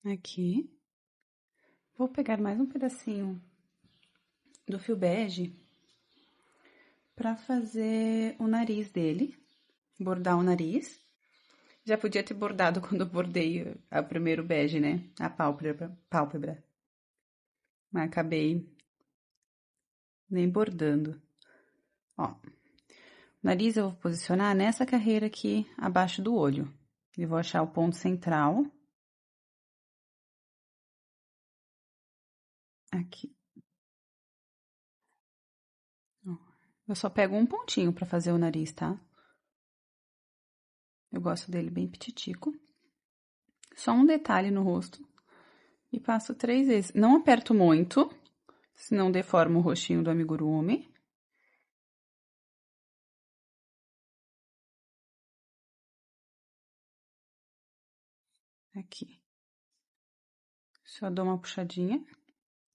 Aqui. Vou pegar mais um pedacinho do fio bege pra fazer o nariz dele, bordar o nariz. Já podia ter bordado quando eu bordei o primeiro bege, né? A pálpebra. Mas acabei nem bordando. Ó, o nariz eu vou posicionar nessa carreira aqui abaixo do olho. E vou achar o ponto central. Aqui. Eu só pego um pontinho pra fazer o nariz, tá? Eu gosto dele bem pititico. Só um detalhe no rosto. E passo 3 vezes. Não aperto muito, senão deforma o rostinho do amigurumi. Aqui. Só dou uma puxadinha.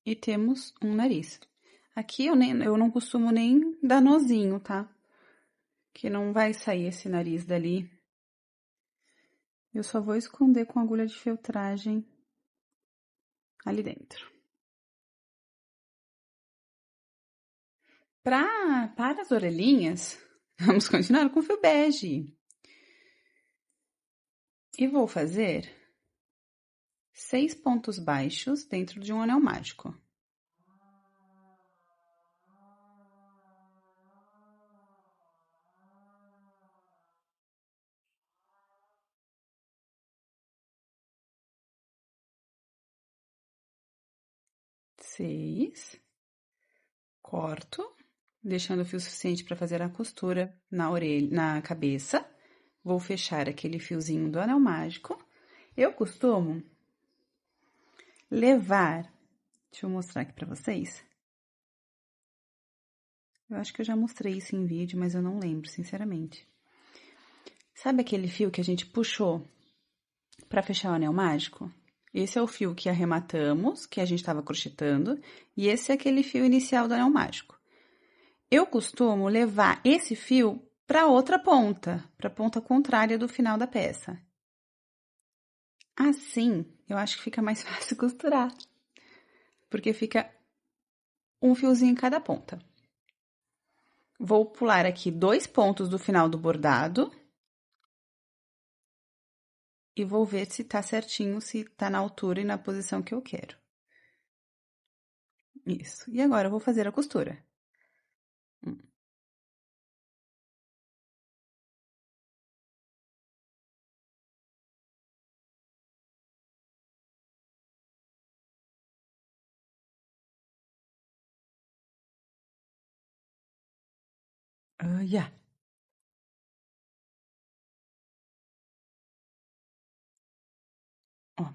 E temos um nariz. Aqui eu não costumo nem dar nozinho, tá? Que não vai sair esse nariz dali. Eu só vou esconder com agulha de feltragem ali dentro. Para as orelhinhas, vamos continuar com fio bege. E vou fazer 6 pontos baixos dentro de um anel mágico. Seis. Corto, deixando o fio suficiente para fazer a costura na orelha, na cabeça. Vou fechar aquele fiozinho do anel mágico. Eu costumo levar, deixa eu mostrar aqui para vocês. Eu acho que eu já mostrei isso em vídeo, mas eu não lembro, sinceramente. Sabe aquele fio que a gente puxou para fechar o anel mágico? Esse é o fio que arrematamos, que a gente estava crochetando, e esse é aquele fio inicial do anel mágico. Eu costumo levar esse fio para outra ponta, para a ponta contrária do final da peça. Assim, eu acho que fica mais fácil costurar, porque fica um fiozinho em cada ponta. Vou pular aqui 2 pontos do final do bordado e vou ver se tá certinho, se tá na altura e na posição que eu quero. Isso. E agora eu vou fazer a costura. Yeah. Ó,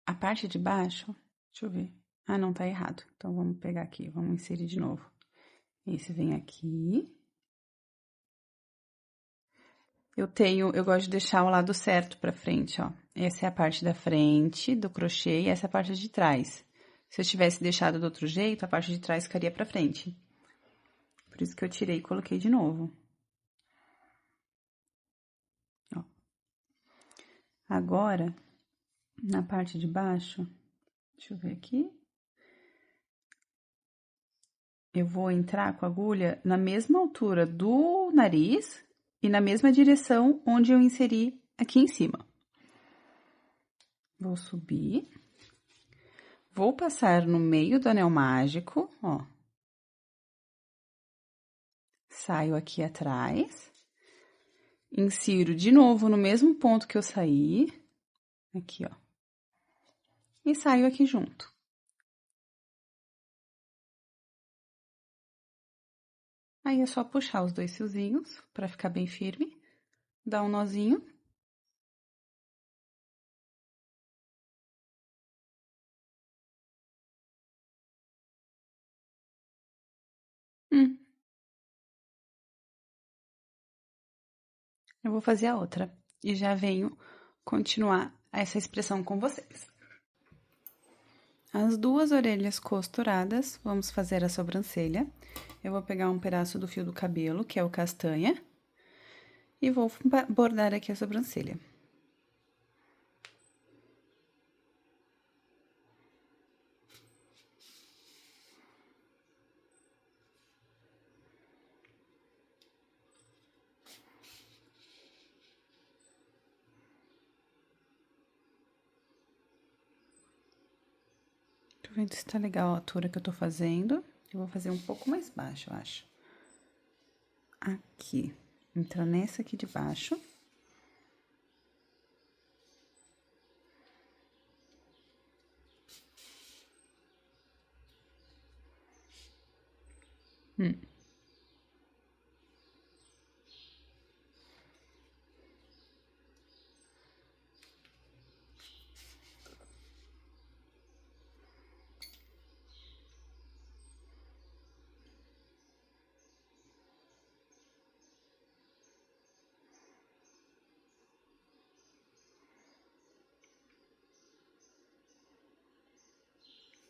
a parte de baixo, deixa eu ver. Ah, não, tá errado. Então, vamos pegar aqui, vamos inserir de novo. Esse vem aqui. Eu gosto de deixar o lado certo pra frente, ó. Essa é a parte da frente do crochê e essa é a parte de trás. Se eu tivesse deixado do outro jeito, a parte de trás ficaria pra frente. Por isso que eu tirei e coloquei de novo. Ó. Agora, na parte de baixo, deixa eu ver aqui. Eu vou entrar com a agulha na mesma altura do nariz e na mesma direção onde eu inseri aqui em cima. Vou subir. Vou passar no meio do anel mágico, ó. Saio aqui atrás. Insiro de novo no mesmo ponto que eu saí. Aqui, ó. E saio aqui junto. Aí é só puxar os 2 fiozinhos pra ficar bem firme. Dar um nozinho. Eu vou fazer a outra. E já venho continuar essa expressão com vocês. as 2 orelhas costuradas, vamos fazer a sobrancelha. Eu vou pegar um pedaço do fio do cabelo, que é o castanha, e vou bordar aqui a sobrancelha. Tô vendo se tá legal a altura que eu tô fazendo. Eu vou fazer um pouco mais baixo, eu acho. Aqui. Entra nessa aqui de baixo.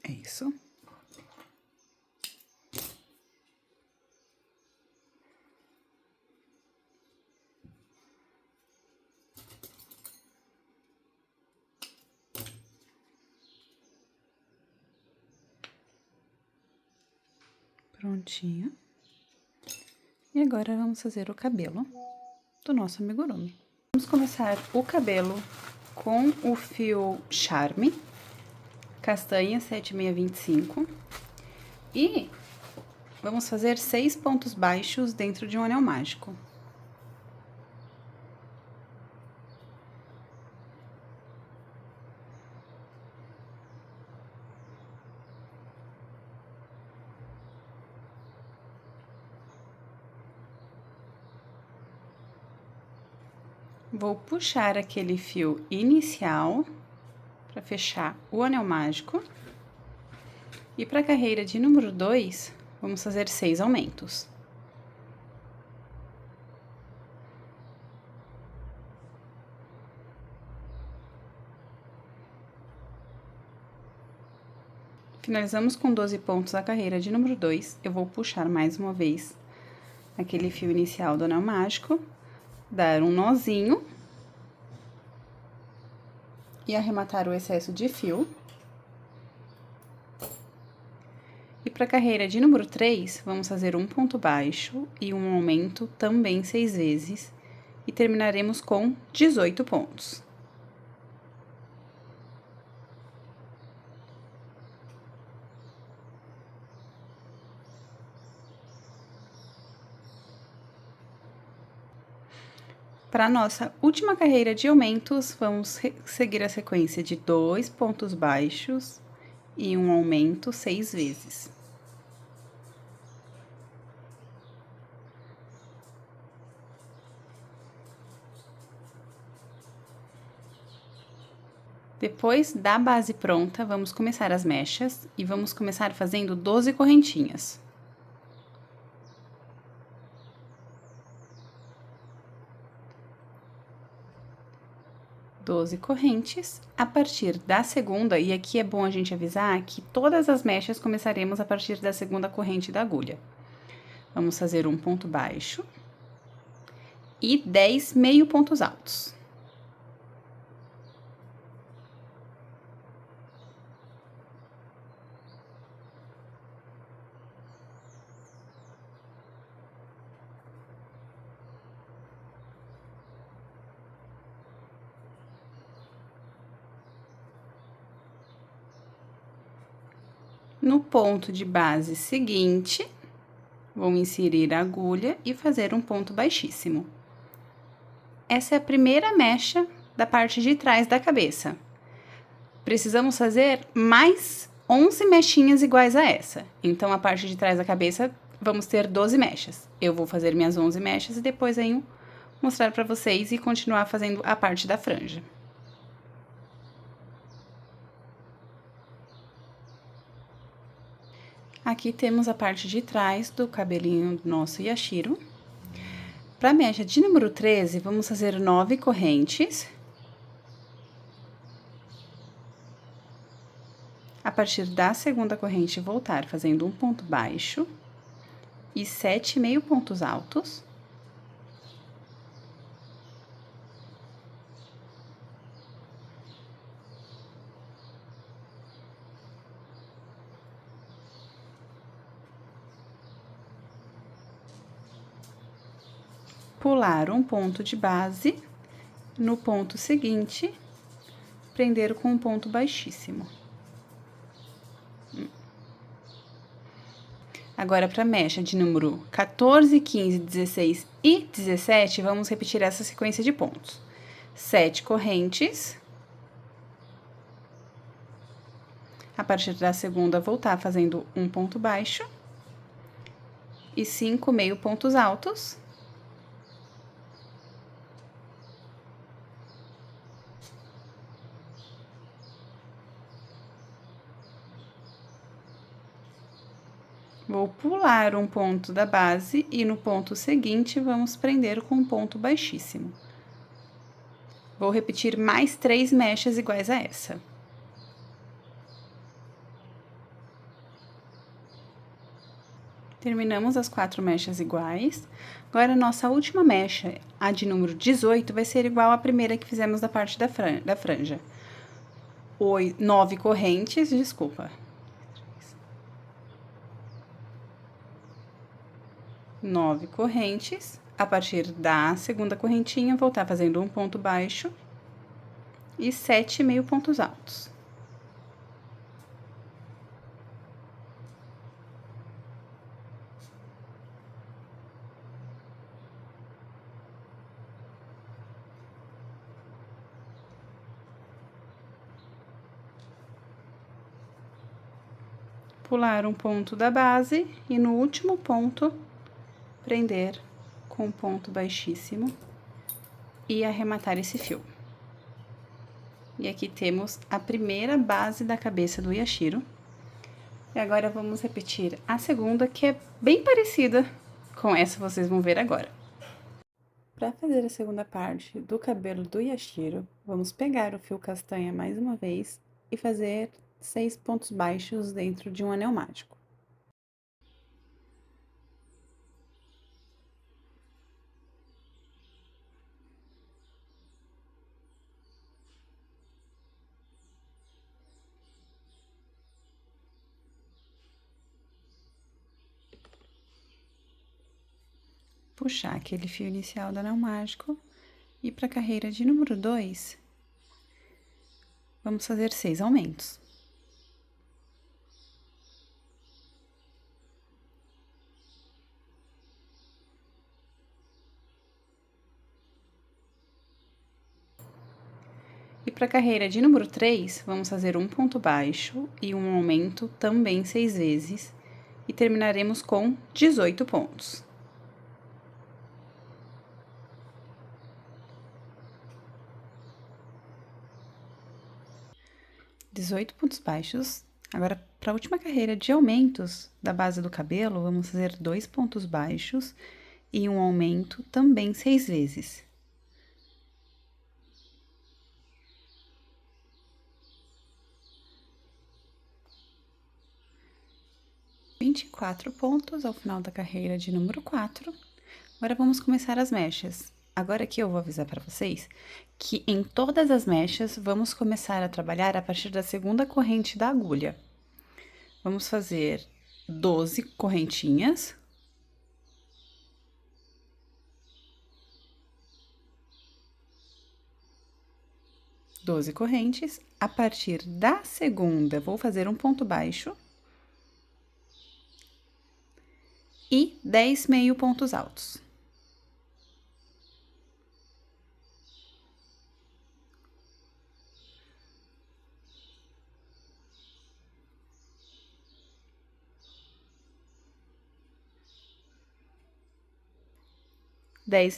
É isso. Prontinho. E agora, vamos fazer o cabelo do nosso amigurumi. Vamos começar o cabelo com o fio Charme, castanha 7625. E vamos fazer 6 pontos baixos dentro de um anel mágico. Vou puxar aquele fio inicial para fechar o anel mágico. E para a carreira de número 2, vamos fazer 6 aumentos. Finalizamos com 12 pontos a carreira de número 2. Eu vou puxar mais uma vez aquele fio inicial do anel mágico, dar um nozinho e arrematar o excesso de fio. E para a carreira de número 3, vamos fazer um ponto baixo e um aumento também 6 vezes, e terminaremos com 18 pontos. Para a nossa última carreira de aumentos, vamos seguir a sequência de 2 pontos baixos e um aumento 6 vezes. Depois da base pronta, vamos começar as mechas e vamos começar fazendo 12 correntinhas. 12 correntes. A partir da segunda, e aqui é bom a gente avisar que todas as mechas começaremos a partir da segunda corrente da agulha. Vamos fazer um ponto baixo e 10 meio pontos altos. No ponto de base seguinte, vou inserir a agulha e fazer um ponto baixíssimo. Essa é a primeira mecha da parte de trás da cabeça. Precisamos fazer mais 11 mechinhas iguais a essa. Então, a parte de trás da cabeça, vamos ter 12 mechas. Eu vou fazer minhas 11 mechas e depois venho mostrar pra vocês e continuar fazendo a parte da franja. Aqui temos a parte de trás do cabelinho do nosso Yashiro. Para a mecha de número 13, vamos fazer 9 correntes. partir da segunda corrente, voltar fazendo um ponto baixo e 7 meio pontos altos. Pular um ponto de base, no ponto seguinte, prender com um ponto baixíssimo. Agora, para a mecha de número 14, 15, 16 e 17, vamos repetir essa sequência de pontos. 7 correntes. A partir da segunda, voltar fazendo um ponto baixo. E 5 meio pontos altos. Vou pular um ponto da base e no ponto seguinte, vamos prender com um ponto baixíssimo. Vou repetir mais 3 mechas iguais a essa. Terminamos as 4 mechas iguais. Agora, a nossa última mecha, a de número 18, vai ser igual à primeira que fizemos da parte da franja. 9 correntes, desculpa. 9 correntes, a partir da segunda correntinha, voltar fazendo um ponto baixo e 7 meio pontos altos. Pular um ponto da base e no último ponto, prender com um ponto baixíssimo e arrematar esse fio. E aqui temos a primeira base da cabeça do Yashiro. E agora, vamos repetir a segunda, que é bem parecida com essa, vocês vão ver agora. Para fazer a segunda parte do cabelo do Yashiro, vamos pegar o fio castanha mais uma vez e fazer 6 pontos baixos dentro de um anel mágico. Puxar aquele fio inicial do anel mágico e para a carreira de número 2, vamos fazer 6 aumentos. E para a carreira de número 3, vamos fazer um ponto baixo e um aumento também 6 vezes e terminaremos com 18 pontos. Pontos baixos. Agora, para a última carreira de aumentos da base do cabelo, vamos fazer 2 pontos baixos e um aumento também 6 vezes. Pontos ao final da carreira de número 4. Agora, vamos começar as mechas. Agora aqui eu vou avisar para vocês que em todas as mechas, vamos começar a trabalhar a partir da segunda corrente da agulha. Vamos fazer 12 correntinhas. Correntes. A partir da segunda, vou fazer um ponto baixo. E 10 meio pontos altos.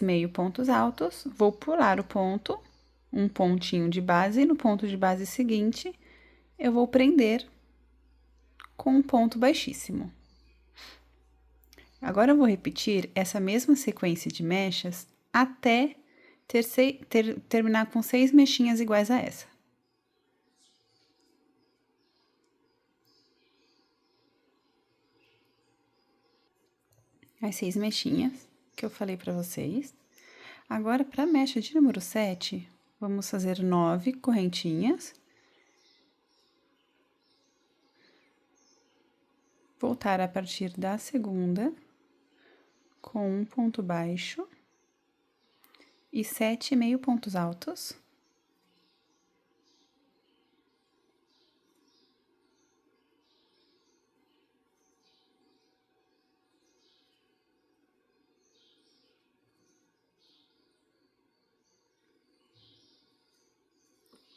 Meio pontos altos, vou pular o ponto, um pontinho de base, e no ponto de base seguinte, eu vou prender com um ponto baixíssimo. Agora, eu vou repetir essa mesma sequência de mechas até terminar com 6 mechinhas iguais a essa. as 6 mechinhas que eu falei pra vocês. Agora, pra mecha de número 7, vamos fazer 9 correntinhas. Voltar a partir da segunda, com um ponto baixo e 7 meio pontos altos.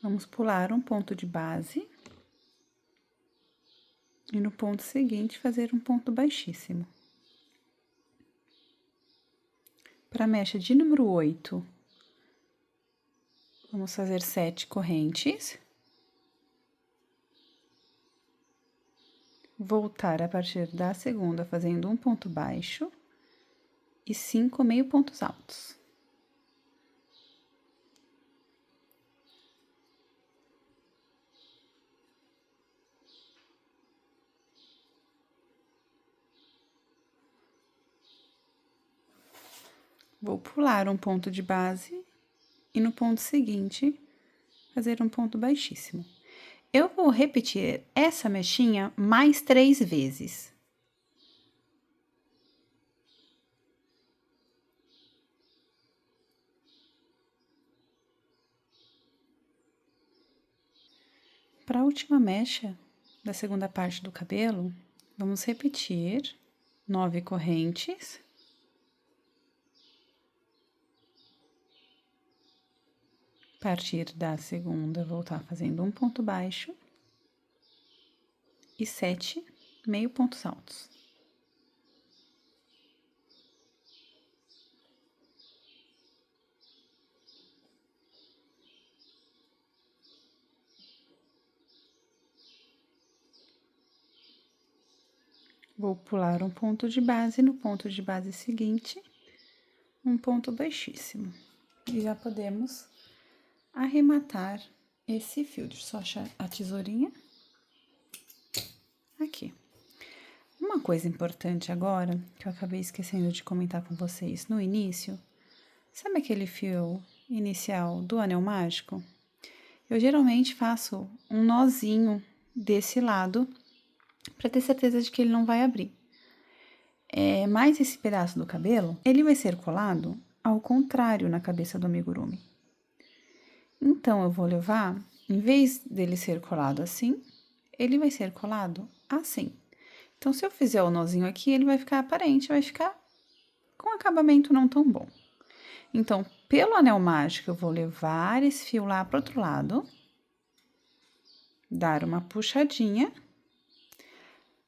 Vamos pular um ponto de base. E no ponto seguinte, fazer um ponto baixíssimo. Para a mecha de número 8, vamos fazer 7 correntes. Voltar a partir da segunda, fazendo um ponto baixo e 5 meio pontos altos. Vou pular um ponto de base e no ponto seguinte, fazer um ponto baixíssimo. Eu vou repetir essa mechinha mais 3 vezes. Para a última mecha da segunda parte do cabelo, vamos repetir 9 correntes. Partir da segunda, voltar fazendo um ponto baixo e 7 meio pontos altos. Vou pular um ponto de base, no ponto de base seguinte, um ponto baixíssimo. E já podemos arrematar esse fio. Deixa eu só achar a tesourinha. Aqui. Uma coisa importante agora, que eu acabei esquecendo de comentar com vocês no início, sabe aquele fio inicial do anel mágico? Eu geralmente faço um nozinho desse lado, para ter certeza de que ele não vai abrir. Mas esse pedaço do cabelo, ele vai ser colado ao contrário na cabeça do amigurumi. Então, eu vou levar, em vez dele ser colado assim, ele vai ser colado assim. Então, se eu fizer o nozinho aqui, ele vai ficar aparente, vai ficar com um acabamento não tão bom. Então, pelo anel mágico, eu vou levar esse fio lá pro outro lado, dar uma puxadinha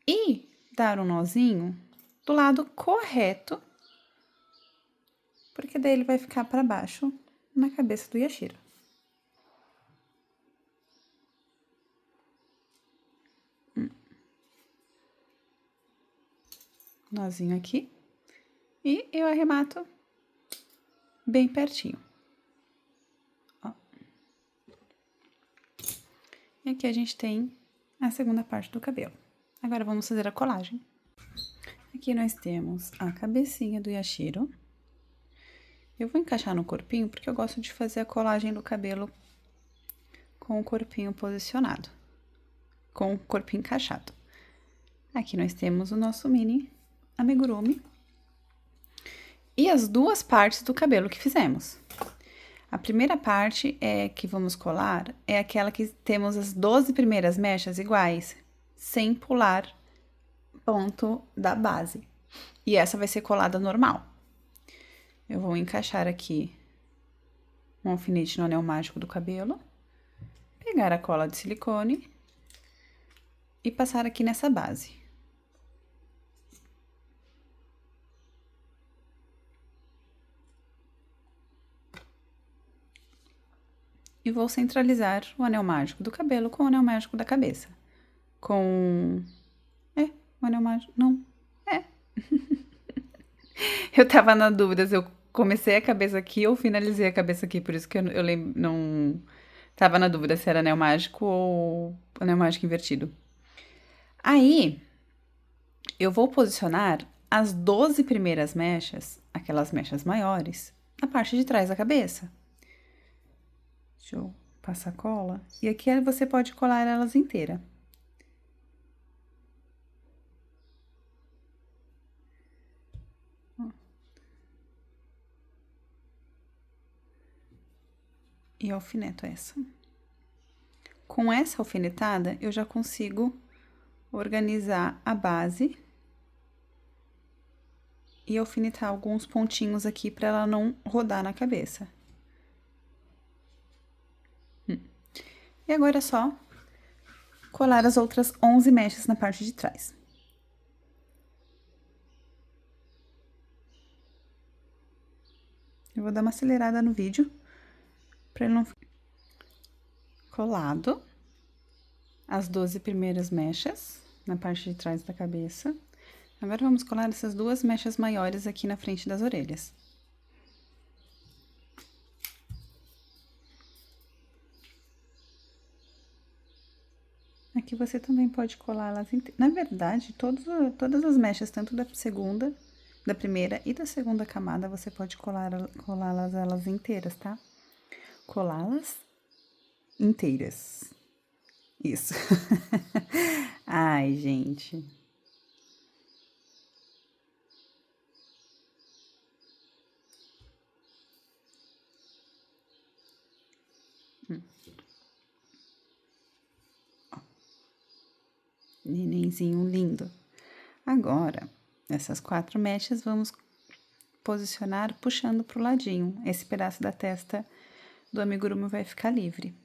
e dar um nozinho do lado correto, porque daí ele vai ficar para baixo na cabeça do Yashiro. Nozinho aqui. E eu arremato bem pertinho. Ó. E aqui a gente tem a segunda parte do cabelo. Agora, vamos fazer a colagem. Aqui nós temos a cabecinha do Yashiro. Eu vou encaixar no corpinho, porque eu gosto de fazer a colagem do cabelo com o corpinho posicionado. Com o corpinho encaixado. Aqui nós temos o nosso mini amigurumi. E as duas partes do cabelo que fizemos. A primeira parte que vamos colar é aquela que temos as 12 primeiras mechas iguais, sem pular ponto da base. E essa vai ser colada normal. Eu vou encaixar aqui um alfinete no anel mágico do cabelo, pegar a cola de silicone e passar aqui nessa base. E vou centralizar o anel mágico do cabelo com o anel mágico da cabeça. O anel mágico... Não, Eu tava na dúvida se eu comecei a cabeça aqui ou finalizei a cabeça aqui, por isso que eu não... Tava na dúvida se era anel mágico ou anel mágico invertido. Aí, eu vou posicionar as 12 primeiras mechas, aquelas mechas maiores, na parte de trás da cabeça. Deixa eu passar cola. E aqui você pode colar elas inteiras. E alfineto essa. Com essa alfinetada, eu já consigo organizar a base e alfinetar alguns pontinhos aqui para ela não rodar na cabeça. E agora é só colar as outras 11 mechas na parte de trás. Eu vou dar uma acelerada no vídeo para ele não ficar colado as 12 primeiras mechas na parte de trás da cabeça. Agora, vamos colar essas duas mechas maiores aqui na frente das orelhas. Aqui você também pode colar elas inteiras. Na verdade, todas as mechas, tanto da primeira e da segunda camada, você pode colá-las elas inteiras, tá? Colá-las inteiras. Isso. Ai, gente. Nenenzinho lindo. Agora, essas 4 mechas, vamos posicionar puxando pro ladinho. Esse pedaço da testa do amigurumi vai ficar livre.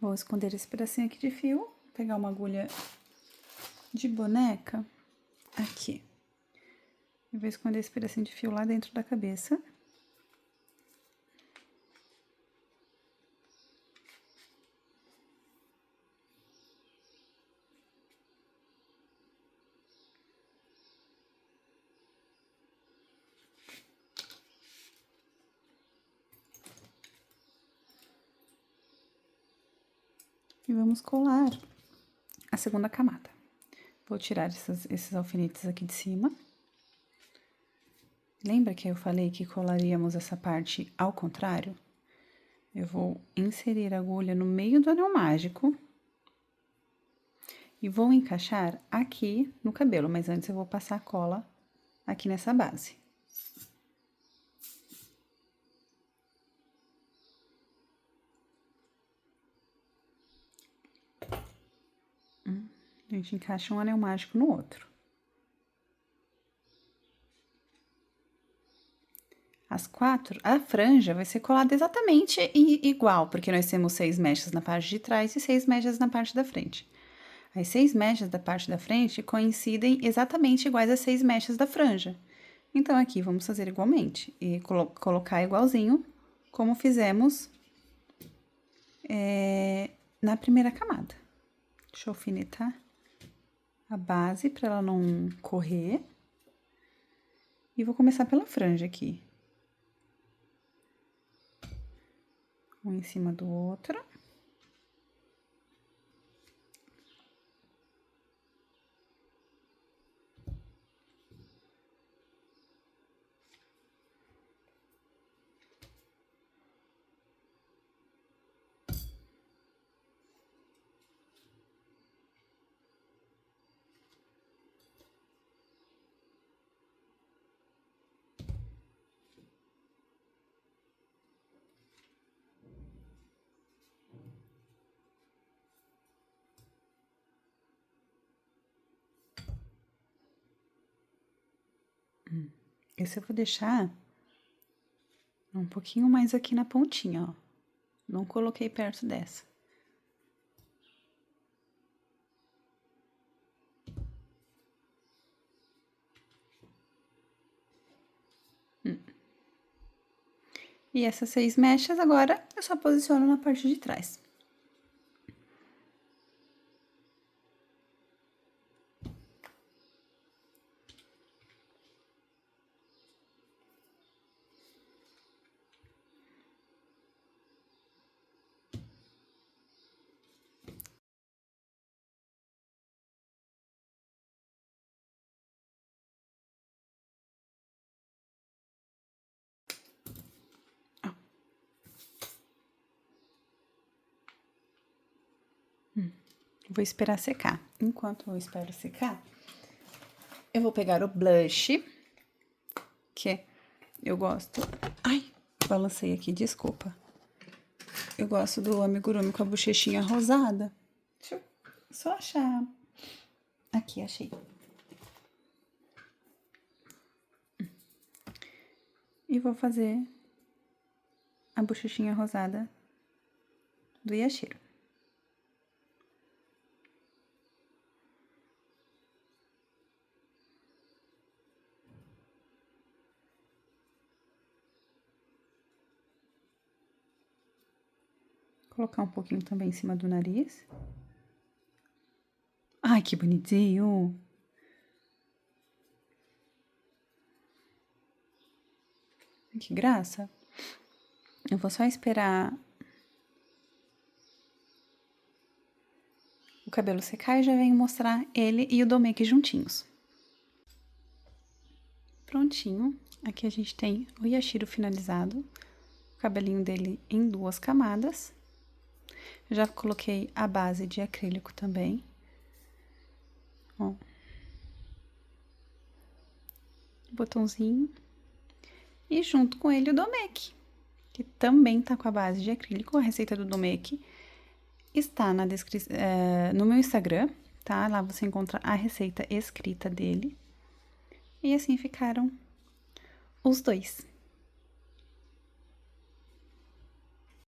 Vou esconder esse pedacinho aqui de fio, pegar uma agulha de boneca aqui. Eu vou esconder esse pedacinho de fio lá dentro da cabeça. E vamos colar a segunda camada. Vou tirar esses alfinetes aqui de cima. Lembra que eu falei que colaríamos essa parte ao contrário? Eu vou inserir a agulha no meio do anel mágico e vou encaixar aqui no cabelo, mas antes eu vou passar a cola aqui nessa base. A gente encaixa um anel mágico no outro. As 4, a franja vai ser colada exatamente igual, porque nós temos 6 mechas na parte de trás e 6 mechas na parte da frente. As 6 mechas da parte da frente coincidem exatamente iguais às 6 mechas da franja. Então, aqui vamos fazer igualmente e colocar igualzinho, como fizemos na primeira camada. Deixa eu alfinetar a base para ela não correr. E vou começar pela franja aqui. Um em cima do outro. Esse eu vou deixar um pouquinho mais aqui na pontinha, ó. Não coloquei perto dessa. E essas 6 mechas agora eu só posiciono na parte de trás. Vou esperar secar. Enquanto eu espero secar, eu vou pegar o blush, que eu gosto... Ai, balancei aqui, desculpa. Eu gosto do amigurumi com a bochechinha rosada. Deixa eu só achar. Aqui, achei. E vou fazer a bochechinha rosada do Yashiro. Colocar um pouquinho também em cima do nariz. Ai, que bonitinho! Que graça! Eu vou só esperar o cabelo secar e já venho mostrar ele e o domeke juntinhos. Prontinho. Aqui a gente tem o Yashiro finalizado. O cabelinho dele em 2 camadas. Já coloquei a base de acrílico também. Ó. Botãozinho. E junto com ele o domeke, que também tá com a base de acrílico. A receita do domeke está na descrição, no meu Instagram, tá? Lá você encontra a receita escrita dele. E assim ficaram os dois.